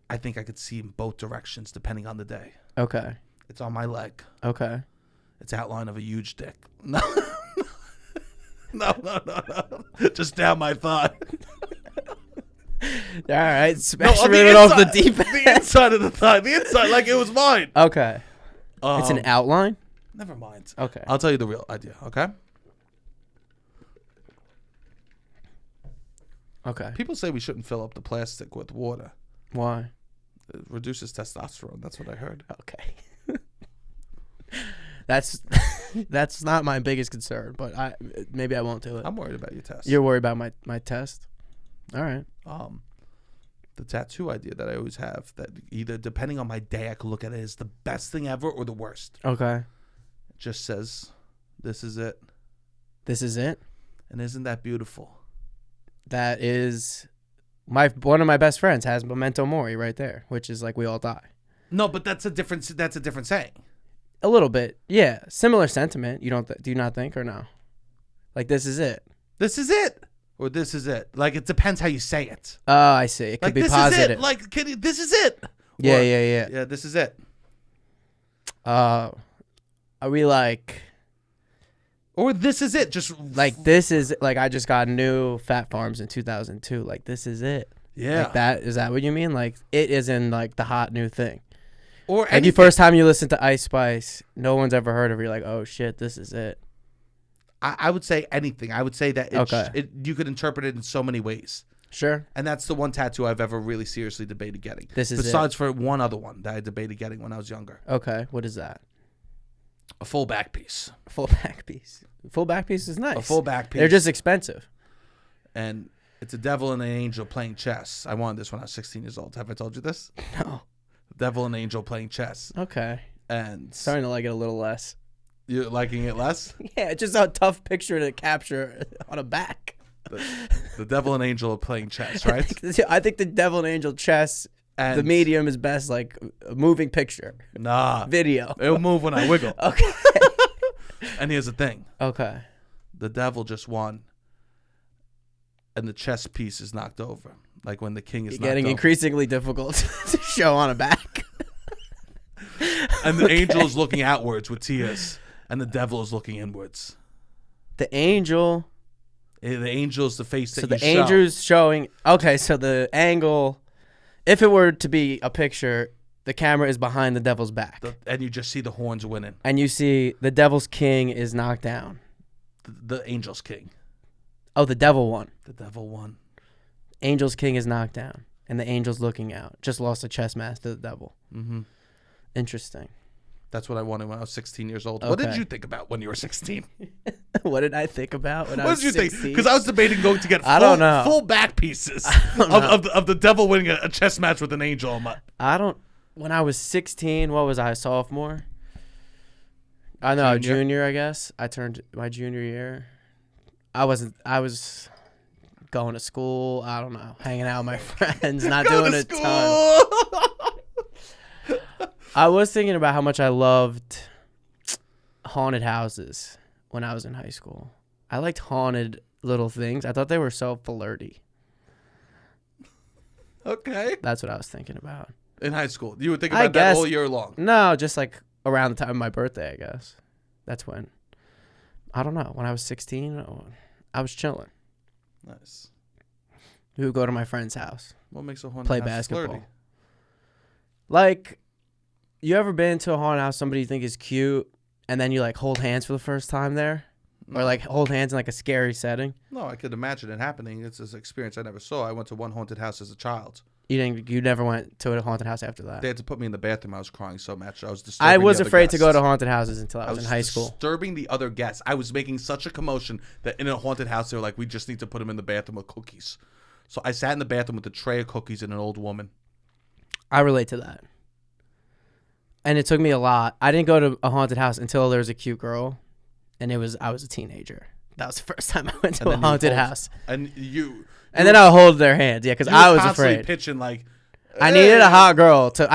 I think I could see in both directions depending on the day. Okay. It's on my leg. Okay. It's outline of a huge dick. No. No. Just down my thigh. All right. Smash No, it off the deep end. The inside of the thigh. The inside, like it was mine. Okay. It's an outline? Never mind. Okay. I'll tell you the real idea, okay? Okay. People say we shouldn't fill up the plastic with water. Why? It reduces testosterone. That's what I heard. Okay. That's not my biggest concern, but maybe I won't do it. I'm worried about your test. You're worried about my test? All right. The tattoo idea that I always have, that either depending on my day I could look at it as the best thing ever or the worst. Okay. It just says, "This is it." This is it? And isn't that beautiful? That is one of my best friends has memento mori right there, which is like we all die. No, but that's a different saying. A little bit. Yeah. Similar sentiment. You don't do you not think, or no? Like, this is it. This is it. Or this is it. Like, it depends how you say it. Oh, I see. It could like, be this positive. Is it. Like, this is it. Yeah, or, yeah. Yeah, this is it. Are we like... Or this is it. Just like, this is... Like, I just got new Fat Farms in 2002. Like, this is it. Yeah. Like that. Is that what you mean? Like, it is in, like, the hot new thing. Or like, the first time you listen to Ice Spice, no one's ever heard of it. You're like, oh, shit, this is it. I would say anything. I would say that you could interpret it in so many ways. Sure. And that's the one tattoo I've ever really seriously debated getting. This is Besides for one other one that I debated getting when I was younger. Okay. What is that? A full back piece. A full back piece. A full back piece is nice. A full back piece. They're just expensive. And it's a devil and an angel playing chess. I wanted this when I was 16 years old. Have I told you this? No. Devil and angel playing chess. Okay. And starting to like it a little less. You're liking it less? Yeah, it's just a tough picture to capture on a back. The devil and angel are playing chess, right? I think the devil and angel chess, the medium is best, like a moving picture. Nah. Video. It'll move when I wiggle. Okay. And here's the thing. Okay. The devil just won. And the chess piece is knocked over. Like when the king is knocked over. Getting increasingly difficult to show on a back. And the angel is looking outwards with tears. And the devil is looking inwards. The angel is the face that you show. So the angel's showing... Okay, so the angle... If it were to be a picture, the camera is behind the devil's back. And you just see the horns winning. And you see the devil's king is knocked down. The angel's king. Oh, the devil won. The devil won. Angel's king is knocked down. And the angel's looking out. Just lost a chess match to the devil. Mm-hmm. Interesting. That's what I wanted when I was 16 years old. Okay. What did you think about when you were 16? What did I think about when I was 16? What did you think? Because I was debating going to get full back pieces of the devil winning a chess match with an angel. When I was 16, what was I, a sophomore? I know, junior, I guess. I turned my junior year. I was going to school. I don't know, hanging out with my friends, not doing a ton. I was thinking about how much I loved haunted houses when I was in high school. I liked haunted little things. I thought they were so flirty. Okay. That's what I was thinking about. In high school? You would think about that all year long? No, just like around the time of my birthday, I guess. That's when. I don't know. When I was 16, I was chilling. Nice. We would go to my friend's house. What makes a haunted house play basketball? Flirty? Like... You ever been to a haunted house, somebody you think is cute, and then you like hold hands for the first time there? Or like hold hands in like a scary setting? No, I could imagine it happening. It's an experience I never saw. I went to one haunted house as a child. You never went to a haunted house after that? They had to put me in the bathroom. I was crying so much. I was afraid to go to haunted houses until I was in high school. Disturbing the other guests. I was making such a commotion that in a haunted house, they were like, we just need to put him in the bathroom with cookies. So I sat in the bathroom with a tray of cookies and an old woman. I relate to that. And it took me a lot. I didn't go to a haunted house until there was a cute girl, and I was a teenager. That was the first time I went to a haunted house. And then I would hold their hands, yeah, because I was afraid. Pitching like, I needed a hot girl to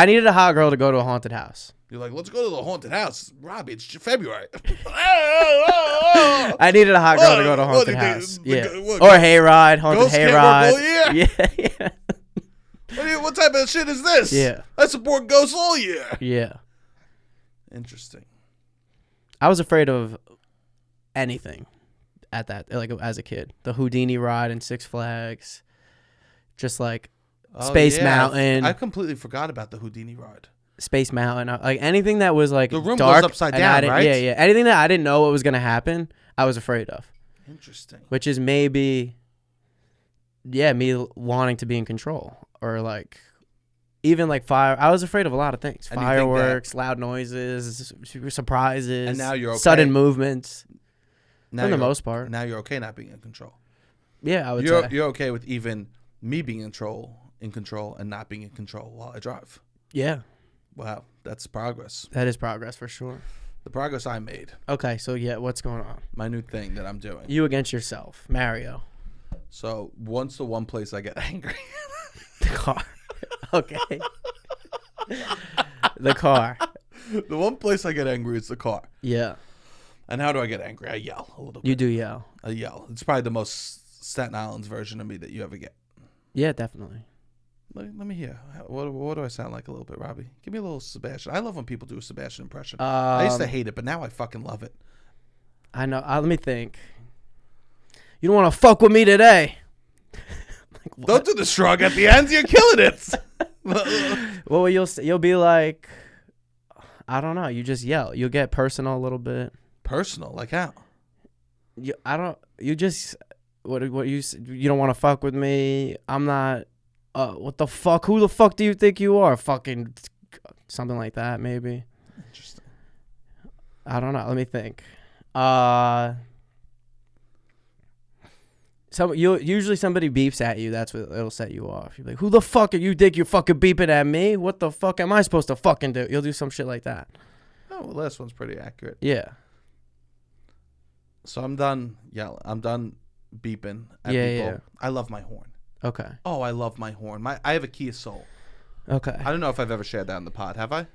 go to a haunted house. You're like, let's go to the haunted house, Robbie. It's February. I needed a hot girl to go to a haunted house. Yeah, or a hayride, haunted hayride. Yeah. What type of shit is this? Yeah, I support ghosts all year. Yeah. Interesting. I was afraid of anything at that, like as a kid. The Houdini ride in Six Flags, just like Space Mountain. I completely forgot about the Houdini ride. Space Mountain, like anything that was like the room dark, goes upside down, right? Yeah. Anything that I didn't know what was gonna happen, I was afraid of. Interesting. Which is maybe, me wanting to be in control, or like even like fire. I was afraid of a lot of things: fireworks, loud noises, surprises, and now you're okay. Sudden movements. Now for the most part, now you're okay not being in control. Yeah, I would say you're okay with even me being in control, and not being in control while I drive. Yeah. Wow, that's progress. That is progress for sure. The progress I made. Okay, so what's going on? My new thing that I'm doing. You against yourself, Mario. So once the one place I get angry. The car. Okay. The car. The one place I get angry is the car. Yeah. And how do I get angry? I yell a little bit. You do yell. I yell. It's probably the most Staten Island's version of me that you ever get. Yeah, definitely. Let me hear. What do I sound like a little bit, Robbie? Give me a little Sebastian. I love when people do a Sebastian impression. I used to hate it, but now I fucking love it. I know. Let me think. You don't want to fuck with me today. Like, don't do the shrug at the end. You're killing it. Well, you'll be like, I don't know. You just yell. You'll get personal a little bit. Personal? Like how? You don't want to fuck with me. I'm not. What the fuck? Who the fuck do you think you are? Fucking something like that, maybe. Interesting. I don't know. Let me think. Usually somebody beeps at you. That's what it'll set you off. You're like, who the fuck are you? Think you're fucking beeping at me? What the fuck am I supposed to fucking do? You'll do some shit like that. Oh, well, last one's pretty accurate. Yeah. So I'm done yelling. I'm done beeping at people. Yeah. I love my horn. Okay. Oh, I love my horn. I have a Kia Soul. Okay. I don't know if I've ever shared that in the pod. Have I?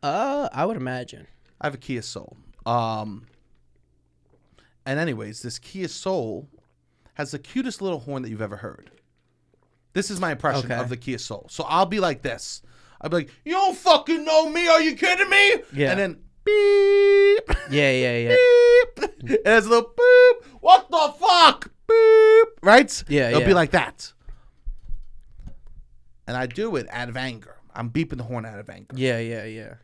I would imagine. I have a Kia Soul. And anyways, this Kia Soul has the cutest little horn that you've ever heard. This is my impression of the Kia Soul. So I'll be like this. I'll be like, you don't fucking know me. Are you kidding me? Yeah. And then beep. Yeah. Beep. It has a little boop. What the fuck? Boop. Right? Yeah, It'll be like that. And I do it out of anger. I'm beeping the horn out of anger. Yeah.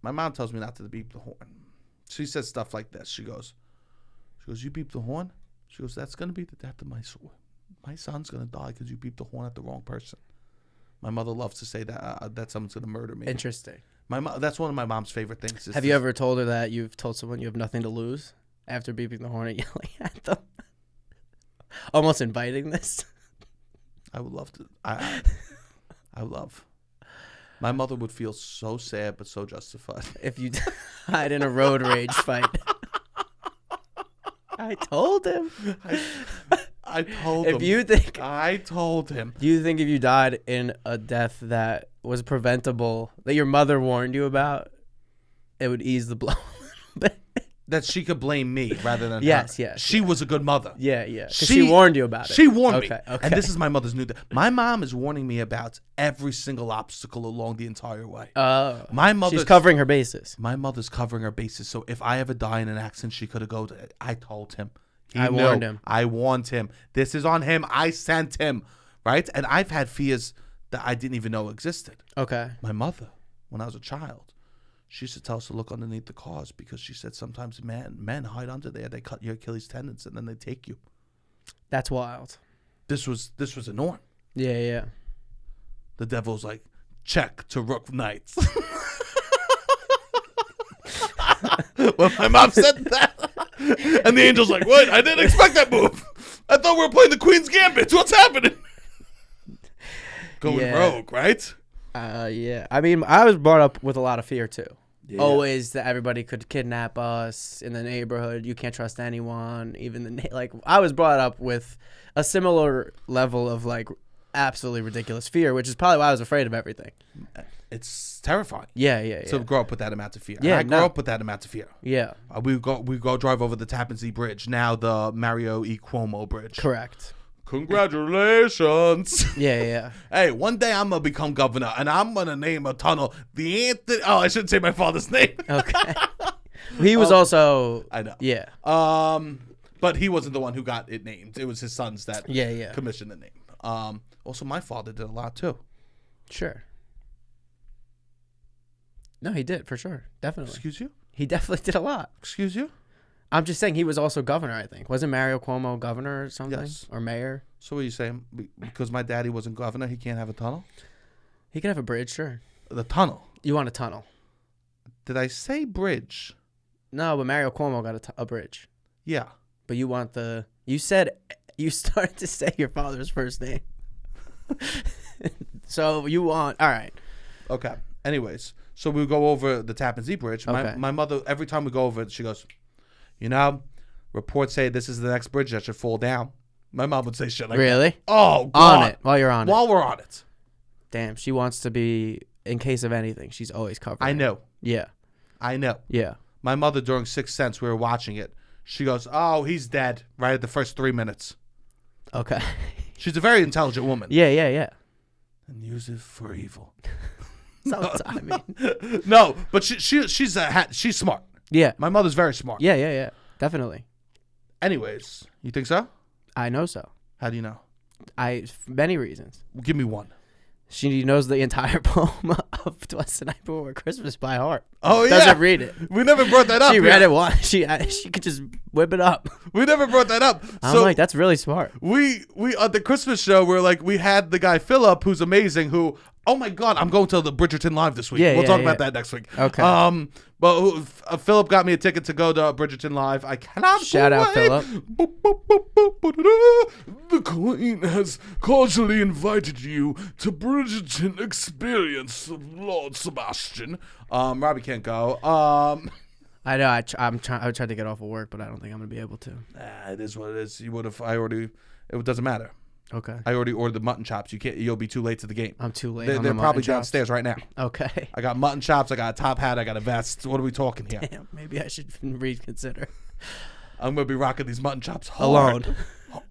My mom tells me not to beep the horn. She says stuff like this. She goes, you beep the horn? She goes, that's going to be the death of my soul. My son's going to die because you beeped the horn at the wrong person. My mother loves to say that someone's going to murder me. Interesting. That's one of my mom's favorite things. Have you ever told her that you've told someone you have nothing to lose after beeping the horn and yelling at them? Almost inviting this. I would love to. I love. My mother would feel so sad but so justified. If you died in a road rage fight. I told him. I told him. I told him. Do you think if you died in a death that was preventable, that your mother warned you about, it would ease the blow a little bit? That she could blame me rather than her. Yes. She was a good mother. Yeah. Because she warned you about it. She warned me. Okay. And this is my mother's new thing. My mom is warning me about every single obstacle along the entire way. She's covering her bases. My mother's covering her bases. So if I ever die in an accident, she could have gone. I told him. I warned him. I warned him. This is on him. I sent him. Right? And I've had fears that I didn't even know existed. Okay. My mother, when I was a child, she used to tell us to look underneath the cars because she said sometimes men hide under there. They cut your Achilles tendons and then they take you. That's wild. This was a norm. Yeah. The devil's like, check to Rook Knights. When my mom said that, and the angel's like, what? I didn't expect that move. I thought we were playing the Queen's Gambit. What's happening? Going rogue, right? Yeah. I mean, I was brought up with a lot of fear too. Yeah. always that everybody could kidnap us in the neighborhood. You can't trust anyone. Even like I was brought up with a similar level of like absolutely ridiculous fear, which is probably why I was afraid of everything. It's terrifying. Yeah. To grow up with that amount of fear. Yeah, and I grew up with that amount of fear. Yeah. We go drive over the Tappan Zee Bridge, now the Mario E. Cuomo Bridge. Correct. Congratulations. Yeah. Hey, one day I'm gonna become governor, and I'm gonna name a tunnel the Anthony. Oh, I shouldn't say my father's name. Okay. He was also. I know. Yeah. But he wasn't the one who got it named. It was his sons that commissioned the name. Also, my father did a lot too. Sure. No, he did for sure. Definitely. Excuse you? He definitely did a lot. Excuse you? I'm just saying he was also governor, I think. Wasn't Mario Cuomo governor or something? Yes. Or mayor? So what are you saying? Because my daddy wasn't governor, he can't have a tunnel? He could have a bridge, sure. The tunnel. You want a tunnel? Did I say bridge? No, but Mario Cuomo got a bridge. Yeah. But you want the... You started to say your father's first name. So you want... All right. Okay. Anyways, so we go over the Tappan Zee Bridge. Okay. My mother, every time we go over it, she goes, reports say this is the next bridge that should fall down. My mom would say shit like that. Really? Oh, God. On it. While you're on it. While we're on it. Damn, she wants to be... In case of anything, she's always covered. I know. Yeah. I know. Yeah. My mother, during Sixth Sense, we were watching it. She goes, oh, he's dead right at the first 3 minutes. Okay. She's a very intelligent woman. Yeah. And use it for evil. I mean... No, but she's smart. Yeah. My mother's very smart. Yeah. Definitely. Anyways, you think so? I know so. How do you know? Many reasons. Give me one. She knows the entire poem of Twas the Night Before Christmas by heart. Oh, yeah. Doesn't read it. We never brought that up. She read it once. She could just whip it up. We never brought that up. I'm like, that's really smart. We at the Christmas show, we had the guy Philip, who's amazing, who, oh my God, I'm going to the Bridgerton Live this week. We'll talk about that next week. Okay. But Philip got me a ticket to go to Bridgerton Live. I cannot Shout out, Philip. The Queen has cordially invited you to Bridgerton Experience, Lord Sebastian. Robbie can't go. I know. I tried to get off of work, but I don't think I'm gonna be able to. It is what it is. You would have. It doesn't matter. Okay. I already ordered the mutton chops. You'll be too late to the game. I'm too late. They're probably downstairs right now. Okay. I got mutton chops. I got a top hat. I got a vest. What are we talking here? Damn, maybe I should reconsider. I'm gonna be rocking these mutton chops hard.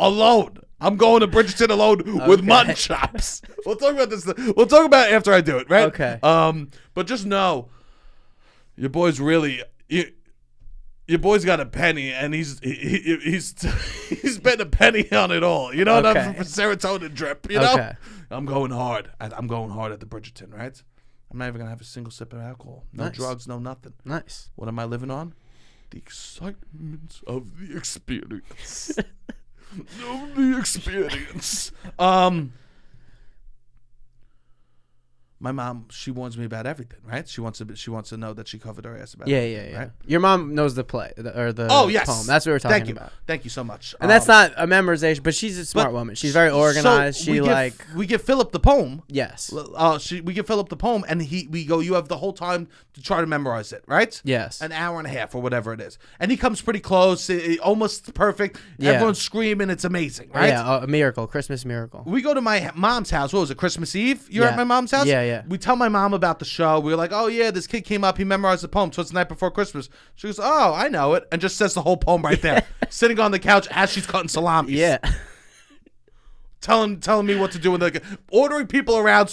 Alone. I'm going to Bridgerton alone with mutton chops. We'll talk about this. We'll talk about it after I do it, right? Okay. But just know, your boy's really. Your boy's got a penny, and he's betting a penny on it all. You know, Okay. for serotonin drip. You know, Okay. I'm going hard. I'm going hard at the Bridgerton, right? I'm not even gonna have a single sip of alcohol. No Nice. drugs, no nothing. Nice. What am I living on? The excitement of the experience. Of the experience. My mom, she warns me about everything, right? She wants to know that she covered her ass about everything, Yeah. right? Your mom knows the play or the Oh, yes. poem. That's what we're talking about. Thank you so much. And that's not a memorization, but she's a smart woman. She's very organized. So we give Philip the poem. Yes. We give Philip the poem, and we go, you have the whole time to try to memorize it, right? Yes. An hour and a half or whatever it is. And he comes pretty close, almost perfect. Yeah. Everyone's screaming. It's amazing, right? Yeah, a miracle, Christmas miracle. We go to my mom's house. What was it, Christmas Eve? You're Yeah. at my mom's house? Yeah. We tell my mom about the show. We were like, oh, yeah, this kid came up. He memorized the poem. So it's the night before Christmas. She goes, oh, I know it. And just says the whole poem right there. Sitting on the couch as she's cutting salamis. Yeah. Telling me what to do. Ordering people around,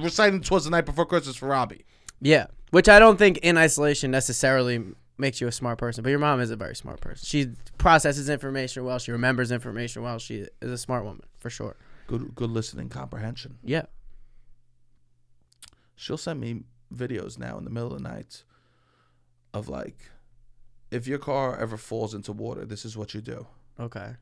reciting "'Twas the Night Before Christmas" for Robbie. Yeah. Which I don't think in isolation necessarily makes you a smart person. But your mom is a very smart person. She processes information well. She remembers information well. She is a smart woman, for sure. Good listening comprehension. Yeah. She'll send me videos now in the middle of the night of like, if your car ever falls into water, this is what you do. Okay.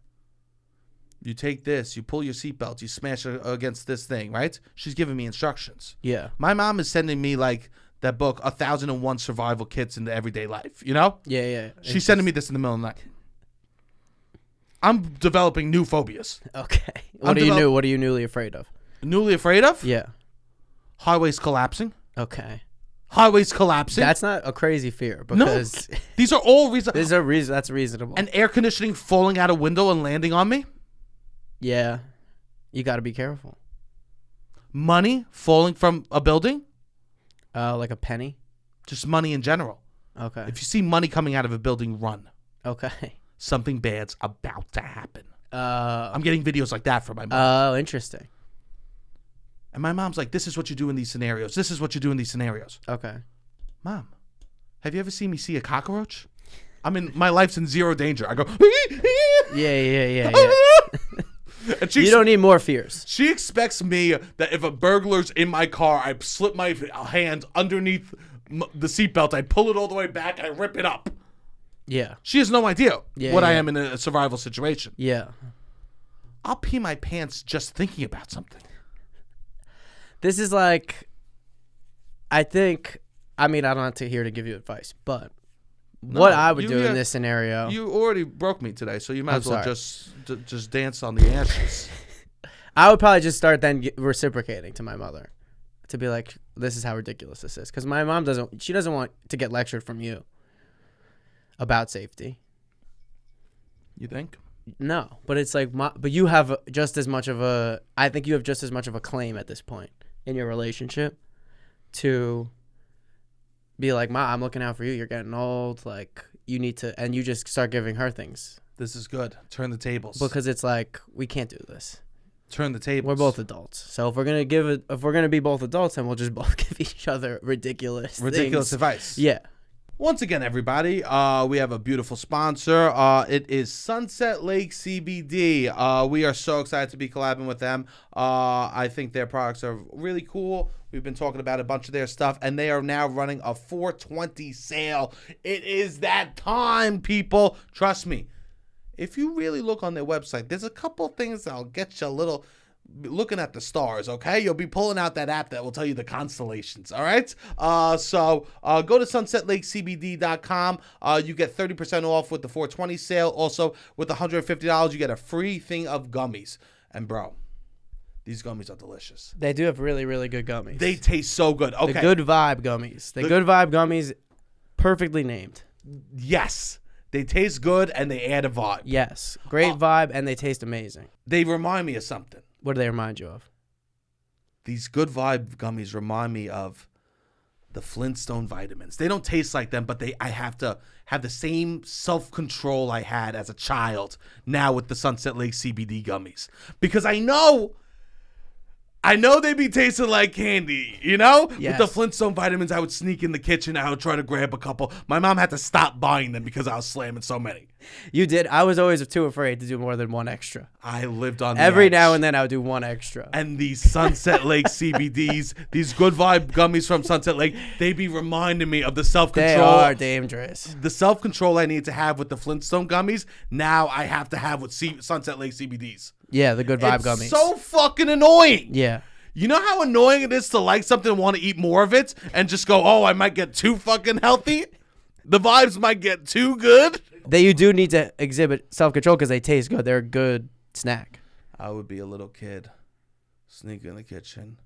You take this, you pull your seatbelt, you smash it against this thing, right? She's giving me instructions. Yeah. My mom is sending me like that book, 1001 Survival Kits in the Everyday Life, you know? Yeah. She's sending me this in the middle of the night. I'm developing new phobias. Okay. What are you newly afraid of? Newly afraid of? Yeah. Highways collapsing. Okay. highways collapsing. That's not a crazy fear because These are all reasons. That's reasonable. And air conditioning falling out a window and landing on me. Yeah, you got to be careful. Money falling from a building. Like a penny. Just money in general. Okay. If you see money coming out of a building, run. Okay. Something bad's about to happen. I'm I'm getting videos like that from my mom. Oh, interesting. And my mom's like, this is what you do in these scenarios. This is what you do in these scenarios. Okay. Mom, have you ever seen me see a cockroach? I mean, my life's in zero danger. I go, Yeah. and You don't need more fears. She expects me that if a burglar's in my car, I slip my hand underneath the seatbelt, I pull it all the way back, I rip it up. Yeah. She has no idea what I yeah. am in a survival situation. Yeah. I'll pee my pants just thinking about something. This is like, I don't have to here to give you advice, but what I would do in this scenario. You already broke me today, so you might as well sorry. just dance on the ashes. I would probably just start then reciprocating to my mother to be like, this is how ridiculous this is. Because my mom doesn't want to get lectured from you about safety. You think? No, but it's like, but you have just as much of I think you have just as much of a claim at this point in your relationship to be like, Ma, I'm looking out for you. You're getting old. Like, you need to, and you just start giving her things. This is good. Turn the tables. Because it's like, we can't do this. Turn the tables. We're both adults. So if we're gonna be both adults, then we'll just both give each other ridiculous things. advice. Yeah. Once again, everybody, we have a beautiful sponsor. It is Sunset Lake CBD. We are so excited to be collabing with them. I think their products are really cool. We've been talking about a bunch of their stuff, and they are now running a 420 sale. It is that time, people. Trust me. If you really look on their website, there's a couple things that'll get you a little looking at the stars, okay? You'll be pulling out that app that will tell you the constellations, all right? So go to sunsetlakecbd.com. You get 30% off with the 420 sale. Also, with $150, you get a free thing of gummies. And, bro, these gummies are delicious. They do have really, really good gummies. They taste so good. Okay. The Good Vibe gummies. The Good Vibe gummies, perfectly named. Yes. They taste good, and they add a vibe. Yes. Great vibe, and they taste amazing. They remind me of something. What do they remind you of? These Good Vibe gummies remind me of the Flintstone vitamins. They don't taste like them, but I have to have the same self-control I had as a child now with the Sunset Lake CBD gummies. Because I know they be tasting like candy, you know? Yes. With the Flintstone vitamins, I would sneak in the kitchen. I would try to grab a couple. My mom had to stop buying them because I was slamming so many. You did. I was always too afraid to do more than one extra. I lived on the Every edge. now and then I would do one extra. And these Sunset Lake CBDs, these Good Vibe gummies from Sunset Lake, they be reminding me of the self-control. They are dangerous. The self-control I need to have with the Flintstone gummies, now I have to have with Sunset Lake CBDs. Yeah, the Good Vibe It's gummies. so fucking annoying. Yeah. You know how annoying it is to like something and want to eat more of it and just go, oh, I might get too fucking healthy? The vibes might get too good? You do need to exhibit self-control because they taste good. They're a good snack. I would be a little kid. Sneak in the kitchen.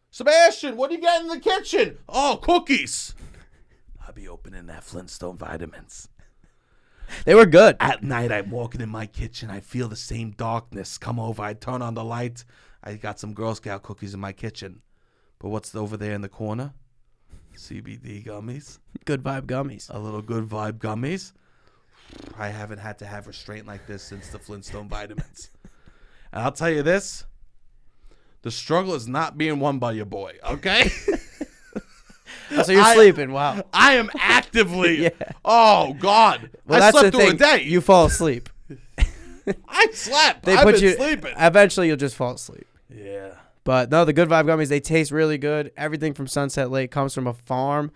Sebastian, what do you got in the kitchen? Oh, cookies. I'd be opening that Flintstone vitamins. They were good. At night, I'm walking in my kitchen. I feel the same darkness come over. I turn on the light. I got some Girl Scout cookies in my kitchen. But what's over there in the corner? CBD gummies. Good Vibe gummies. A little Good Vibe gummies. I haven't had to have restraint like this since the Flintstone vitamins. And I'll tell you this. The struggle is not being won by your boy, okay? Oh, so you're sleeping. Wow. I am actively. Yeah. Oh, God. Well, I that's slept the through thing. a day. You fall asleep. I slept. I've been been sleeping. Eventually, you'll just fall asleep. Yeah. But no, the Good Vibe gummies, they taste really good. Everything from Sunset Lake comes from a farm,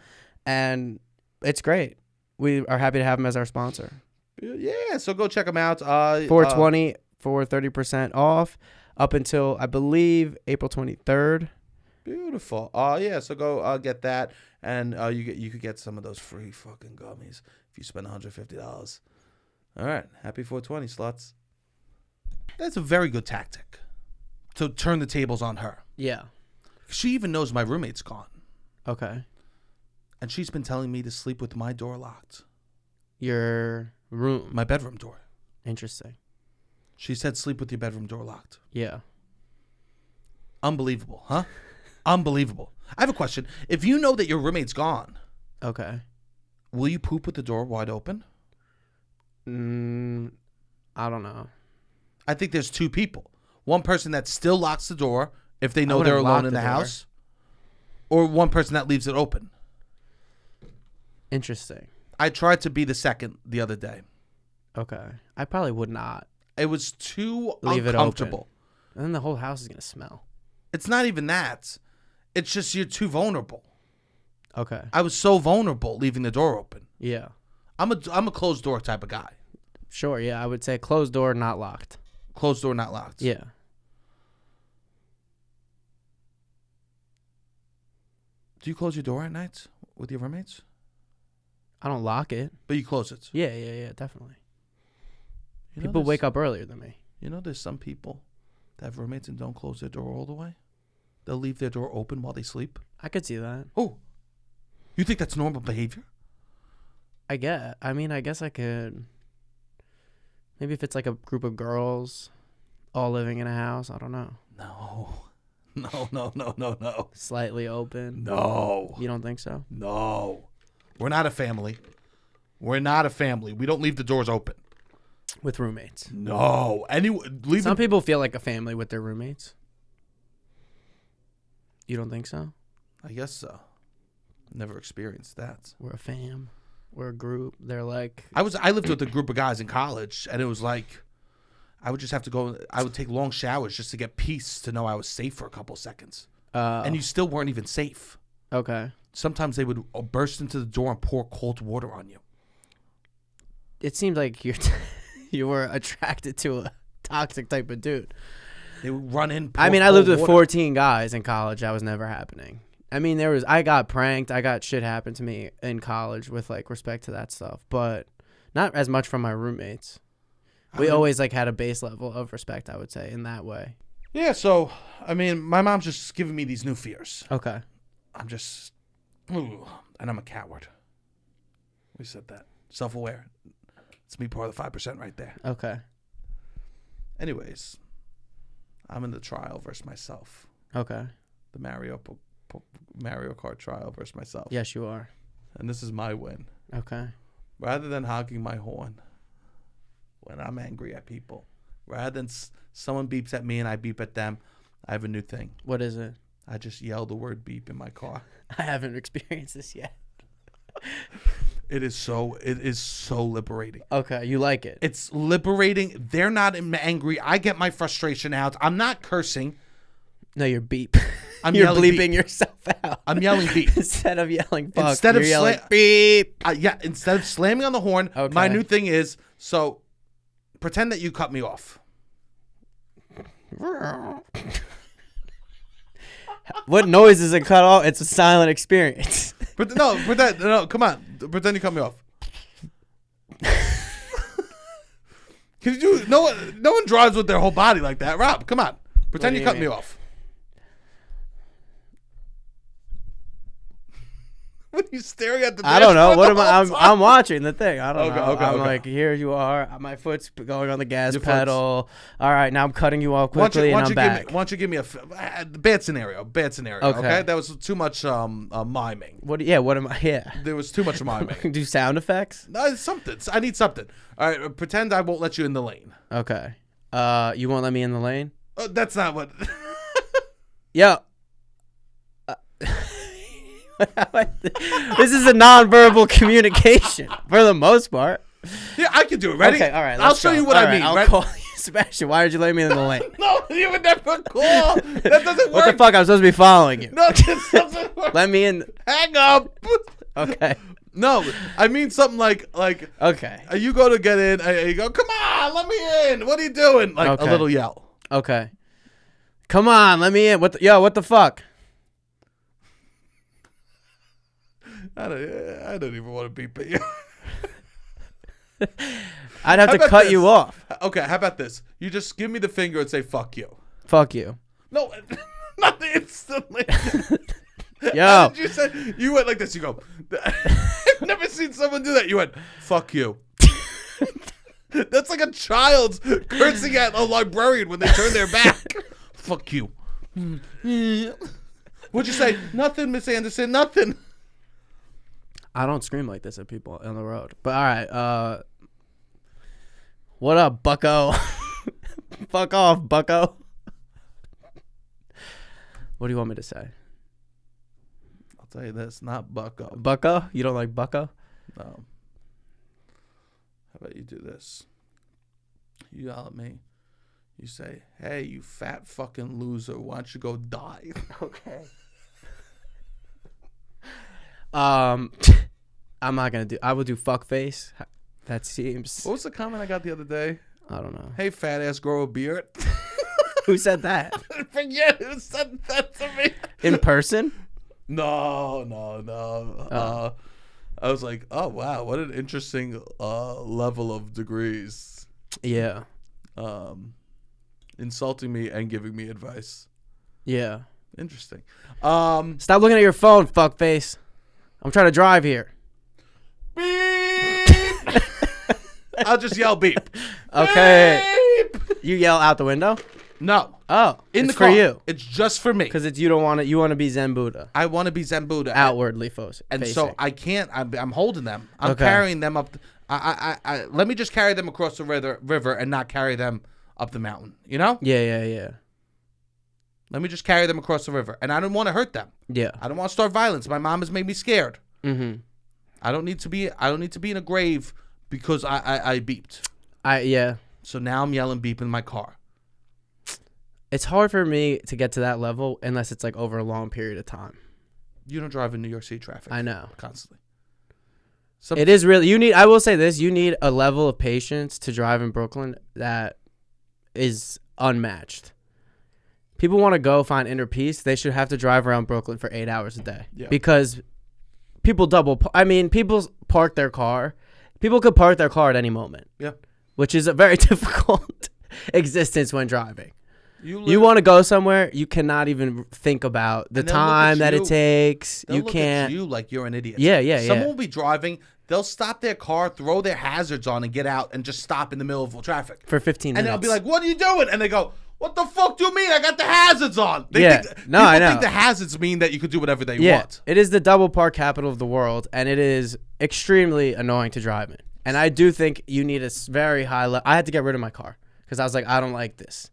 and it's great. We are happy to have them as our sponsor. Yeah, so go check them out. 420 for 30% off up until, I believe, April 23rd. Beautiful. Yeah, so go get that, and you could get some of those free fucking gummies if you spend $150. All right, happy 420 sluts. That's a very good tactic to turn the tables on her. Yeah. She even knows my roommate's gone. Okay. And she's been telling me to sleep with my door locked. Your room. My bedroom door. Interesting. She said sleep with your bedroom door locked. Yeah. Unbelievable, huh? Unbelievable. I have a question. If you know that your roommate's gone, Okay. will you poop with the door wide open? I don't know. I think there's two people. One person that still locks the door if they know wouldn't they're alone lock in the the door. house, or one person that leaves it open. Interesting. I tried to be the second the other day. Okay. I probably would not It was too leave uncomfortable. it open. And then the whole house is going to smell. It's not even that. It's just you're too vulnerable. Okay. I was so vulnerable leaving the door open. Yeah. I'm a closed door type of guy. Sure. Yeah. I would say closed door, not locked. Closed door, not locked. Yeah. Do you close your door at night with your roommates? I don't lock it. But you close it. Yeah. Definitely. You know, People there's- wake up earlier than me. You know, there's some people that have roommates and don't close their door all the way. They'll leave their door open while they sleep. I could see that. Oh, you think that's normal behavior? I guess I could. Maybe if it's like a group of girls all living in a house. I don't know. No. Slightly open. No. You don't think so? No. We're not a family. We don't leave the doors open. With roommates. No. Some people feel like a family with their roommates. You don't think so? I guess so. Never experienced that. We're a fam. We're a group. They're like... I lived with a group of guys in college, and it was like I would just have to go. I would take long showers just to get peace to know I was safe for a couple seconds. And you still weren't even safe. Okay. Sometimes they would burst into the door and pour cold water on you. It seemed like you were attracted to a toxic type of dude. They would run in. I mean, I lived with 14 guys in college. That was never happening. I mean, I got pranked. I got shit happen to me in college with like respect to that stuff, but not as much from my roommates. We always like had a base level of respect, I would say, in that way. Yeah. So, I mean, my mom's just giving me these new fears. Okay. And I'm a coward. We said that. Self-aware. It's me part of the 5% right there. Okay. Anyways, I'm in the trial versus myself. Okay. The Mario Kart trial versus myself. Yes, you are. And this is my win. Okay. Rather than honking my horn when I'm angry at people, rather than someone beeps at me and I beep at them, I have a new thing. What is it? I just yell the word beep in my car. I haven't experienced this yet. It is so liberating. Okay, you like it. It's liberating. They're not angry. I get my frustration out. I'm not cursing. No, you're beep. You're bleeping yourself out. I'm yelling beep. Instead of yelling fuck, Instead of yelling beep. Instead of slamming on the horn, Okay. my new thing is, so pretend that you cut me off. What noise is it cut off? It's a silent experience. No, come on. Pretend you cut me off. Can you do? No one drives with their whole body like that. Rob, come on. Pretend you cut me off. What are you staring at the I don't know. dashboard What the am I? whole I'm watching the thing. I don't know. Okay, I'm okay. like, here you are. My foot's going on the gas Your pedal. All right, now I'm cutting you off quickly, and I'm back. Why don't you give me a bad scenario? Okay. That was too much miming. What am I? Yeah. There was too much miming. Do sound effects? No, something. I need something. All right. Pretend I won't let you in the lane. Okay. You won't let me in the lane? That's not what. Yo. This is a nonverbal communication for the most part. Yeah, I can do it. Ready? Okay, all right. I'll show you what I mean. I'll call you, Sebastian. Why did you let me in the lane? No, you would never call. That doesn't work. What the fuck? I'm supposed to be following you. No, that doesn't work. Let me in. Hang up. Okay. No, I mean something like. Okay. You go to get in. You go. Come on, let me in. What are you doing? Like a little yell. Okay. Come on, let me in. What the fuck? I don't even want to beep at you. I'd have to cut you off. Okay, how about this? You just give me the finger and say "fuck you." Fuck you. No, not instantly. Yo. How did you say? You went like this. You go. I've never seen someone do that. You went, fuck you. That's like a child cursing at a librarian when they turn their back. Fuck you. What'd you say? Nothing, Miss Anderson. Nothing. I don't scream like this at people on the road. But all right. What up, bucko? Fuck off, bucko. What do you want me to say? I'll tell you this, not bucko. Bucko? You don't like bucko? No. How about you do this? You yell at me. You say, hey, you fat fucking loser. Why don't you go die? Okay. I'm not going to do... I would do fuck face. That seems... What was the comment I got the other day? I don't know. Hey, fat ass, grow a beard. Who said that? I forget who said that to me. In person? No. Oh. I was like, oh, wow, what an interesting level of degrees. Yeah. Insulting me and giving me advice. Yeah. Interesting. Stop looking at your phone, fuck face. I'm trying to drive here. Beep! I'll just yell beep. Okay. Beep! You yell out the window? No. Oh, In it's the car. for you. It's just for me. Because it's you don't want it. You want to be Zen Buddha. I want to be Zen Buddha. Outwardly facing. And so I can't. I'm holding them. I'm Okay. carrying them up. I let me just carry them across the river and not carry them up the mountain. You know? Yeah. Let me just carry them across the river. And I don't want to hurt them. Yeah. I don't want to start violence. My mom has made me scared. Mm-hmm. I don't need to be in a grave because I beeped. Yeah. So now I'm yelling beep in my car. It's hard for me to get to that level unless it's like over a long period of time. You don't drive in New York City traffic. I know. Constantly. It is really, I will say this, you need a level of patience to drive in Brooklyn that is unmatched. People want to go find inner peace. They should have to drive around Brooklyn for 8 hours a day. Yeah. Because people people park their car. People could park their car at any moment. Yeah. Which is a very difficult existence when driving. You want to go somewhere, you cannot even think about the And they'll look at time that you- it takes. They'll You look can't. at you like you're an idiot. Yeah. Someone will be driving. They'll stop their car, throw their hazards on, and get out and just stop in the middle of traffic. For 15 And minutes. they'll be like, "What are you doing?" And they go, "What the fuck do you mean? I got the hazards on." Yeah. No, I know. People think the hazards mean that you could do whatever they yeah, want. it is the double park capital of the world, and it is extremely annoying to drive in. And I do think you need a very high level. I had to get rid of my car because I was like, I don't like this.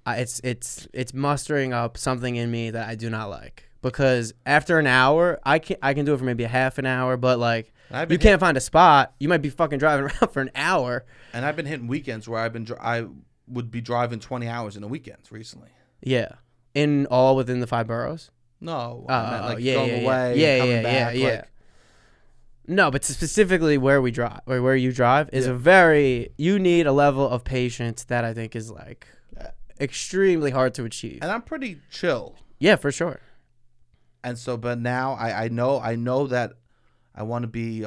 It's mustering up something in me that I do not like. Because after an hour, I can do it for maybe a half an hour, but like you can't find a spot. You might be fucking driving around for an hour. And I've been hitting weekends where I would be driving 20 hours in the weekends recently. Yeah, in all within the 5 boroughs. No, Oh, I meant like yeah, going yeah, away, yeah. and coming Yeah, back. yeah. Like, No, but specifically where we drive, or where you drive, is Yeah. you need a level of patience that I think is like extremely hard to achieve. and I'm pretty chill. Yeah, for sure. And so, but now I know that I want to be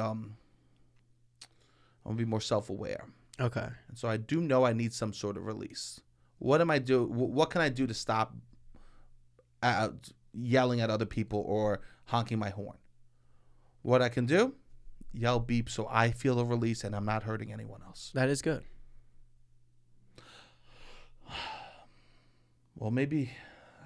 more self-aware. Okay. And so I do know I need some sort of release. What can I do to stop yelling at other people or honking my horn? What I can do? Yell beep so I feel a release and I'm not hurting anyone else. That is good. Well, maybe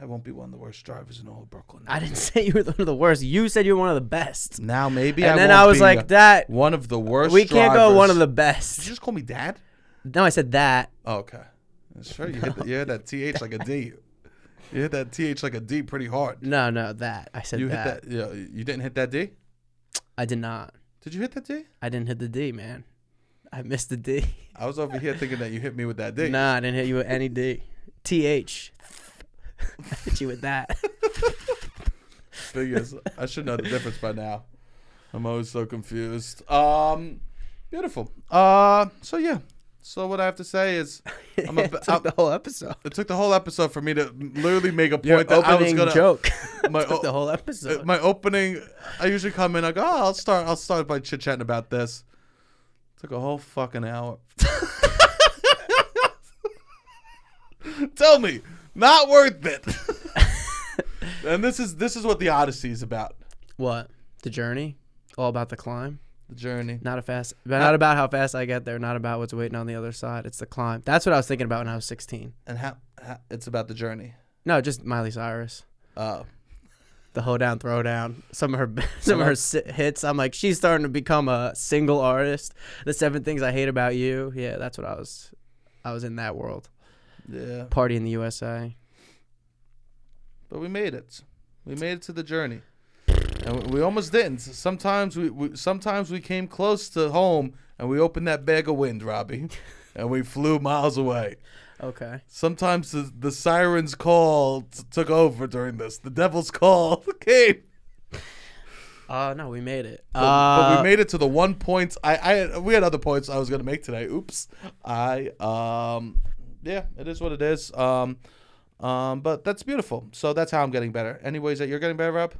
I won't be one of the worst drivers in all of Brooklyn. I didn't say you were one of the worst. You said you were one of the best. Now maybe And then won't I was be like, that. one of the worst. We can't go drivers. one of the Did best. you just call me dad? No, I said that. Oh, okay. That's sure you hit that TH like a D. You hit that TH like a D pretty hard. No, that. I said You that. hit that. Yeah, you didn't hit that D. I did not. Did you hit that D? I didn't hit the D, man. I missed the D. I was over here thinking that you hit me with that D. Nah, I didn't hit you with any D. TH. I hit you with that. Thing is, I should know the difference by now. I'm always so confused. Beautiful. So yeah. So what I have to say is, It took the whole episode. it took the whole episode for me to literally make a Your point that I was opening gonna joke my took the whole episode. My opening. I usually come in. I go, I'll start by chit chatting about this. Took a whole fucking hour. Tell me, not worth it. And this is what the Odyssey is about. What? The journey? All about the climb? The journey. Not about how fast I get there, not about what's waiting on the other side. It's the climb. That's what I was thinking about when I was 16. And how it's about the journey. No, just Miley Cyrus. Oh. The hoedown, throwdown. Some of her hits. I'm like, she's starting to become a single artist. The 7 Things I Hate About You. Yeah, that's what I was in that world. Yeah. Party in the USA. But we made it. We made it to the journey. And we almost didn't. Sometimes we came close to home and we opened that bag of wind, Robbie, and we flew miles away. Okay. Sometimes the siren's call took over during this. The devil's call came. No, we made it. But we made it to the 1 point. We had other points I was gonna make today. Oops. Yeah, it is what it is. But that's beautiful. So that's how I'm getting better. Any ways that you're getting better, Rob?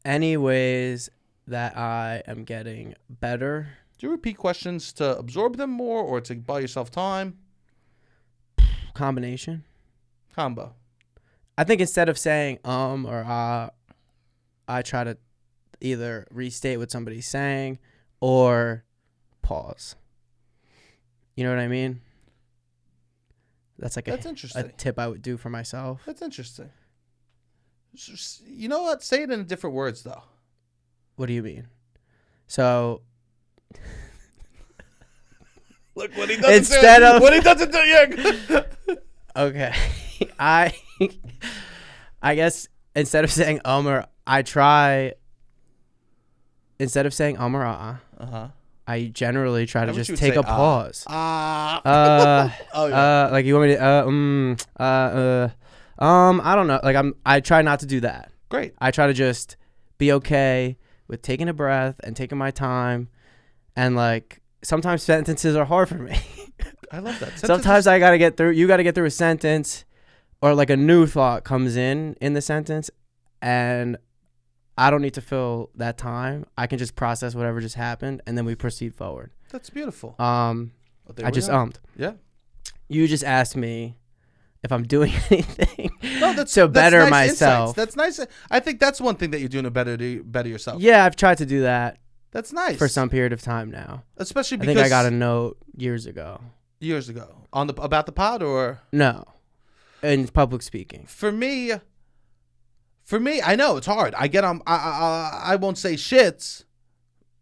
Any ways that I am getting better? Do you repeat questions to absorb them more or to buy yourself time? Combination. Combo. I think instead of saying or I try to either restate what somebody's saying or pause. You know what I mean? That's like That's a interesting. tip I would do for myself. That's interesting. You know what? Say it in different words, though. What do you mean? So Look, what he doesn't Instead do. of- What he doesn't do. Yeah. okay. I guess instead of saying or I try instead of saying or Uh-huh. I generally try to I wish just you would take say, a pause. Oh yeah. Like you want me to I don't know. Like I try not to do that. Great. I try to just be okay with taking a breath and taking my time, and like sometimes sentences are hard for me. I love that. Sometimes I gotta get through. You gotta get through a sentence, or like a new thought comes in the sentence, and I don't need to fill that time. I can just process whatever just happened, and then we proceed forward. That's beautiful. I just ummed. Yeah. You just asked me if I'm doing anything No, to better nice myself. Insights. That's nice. I think that's one thing that you're doing to better yourself. Yeah, I've tried to do that That's nice. for some period of time now. Especially I because think I got a note years ago. years ago about the pod, or No, in public speaking. for me, I know it's hard. I get on. I won't say shits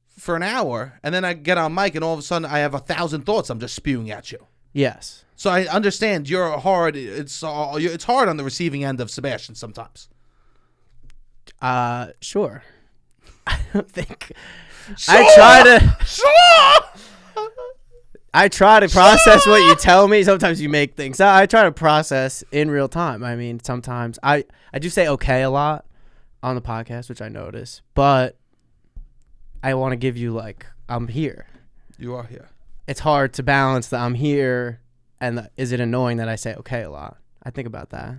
for an hour, and then I get on mic, and all of a sudden I have 1,000 thoughts I'm just spewing at you. Yes. So I understand you're hard. It's hard on the receiving end of Sebastian sometimes. Sure. I don't think. Sure! I try to process what you tell me. Sometimes you make things. I try to process in real time. I mean, sometimes I do say okay a lot on the podcast, which I notice, but I want to give you like I'm here. You are here. It's hard to balance the I'm here and is it annoying that I say okay a lot. I think about that.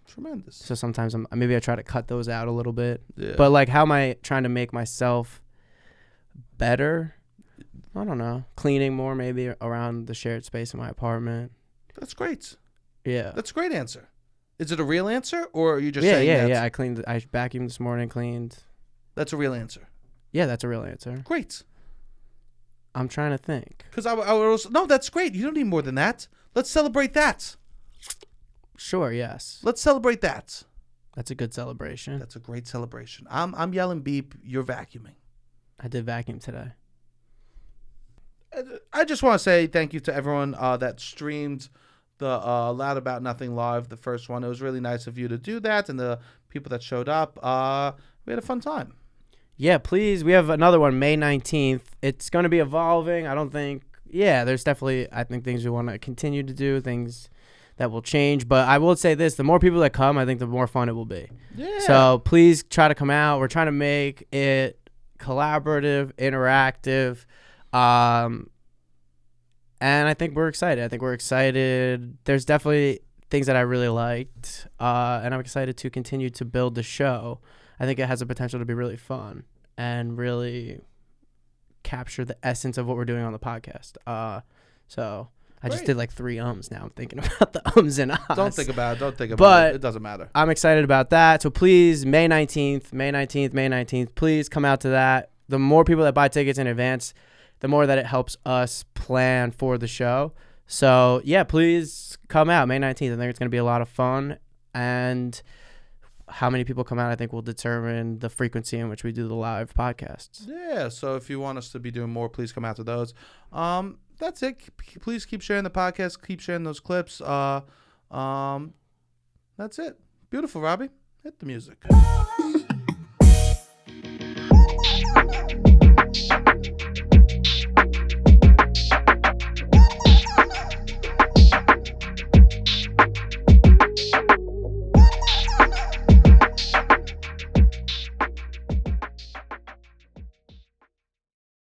Tremendous. So sometimes maybe I try to cut those out a little bit. Yeah. But like, how am I trying to make myself better? I don't know. Cleaning more maybe around the shared space in my apartment. That's great. Yeah. That's a great answer. Is it a real answer, or are you just saying that? Yeah. I vacuumed this morning, cleaned. That's a real answer. Yeah, that's a real answer. Great. I'm trying to think. Because I was no, that's great. You don't need more than that. Let's celebrate that. Sure. Yes. Let's celebrate that. That's a good celebration. That's a great celebration. I'm yelling beep. You're vacuuming. I did vacuum today. I just want to say thank you to everyone that streamed the Loud About Nothing live, the first one. It was really nice of you to do that, and the people that showed up. We had a fun time. Yeah, please. We have another one, May 19th. It's going to be evolving. I don't think. Yeah, there's definitely, I think, things we want to continue to do, things that will change. But I will say this, the more people that come, I think the more fun it will be. Yeah. So please try to come out. We're trying to make it collaborative, interactive. And I think we're excited. There's definitely things that I really liked. And I'm excited to continue to build the show. I think it has the potential to be really fun and really capture the essence of what we're doing on the podcast. So I just Great. did like 3 ums. Now I'm thinking about the ums and ahs. Don't think about it. But it doesn't matter. I'm excited about that. So please, May 19th, please come out to that. The more people that buy tickets in advance, the more that it helps us plan for the show. So, yeah, please come out May 19th. I think it's going to be a lot of fun. And how many people come out, I think, will determine the frequency in which we do the live podcasts. Yeah, so if you want us to be doing more, please come out to those. That's it. Please keep sharing the podcast. Keep sharing those clips. That's it. Beautiful, Robbie. Hit the music.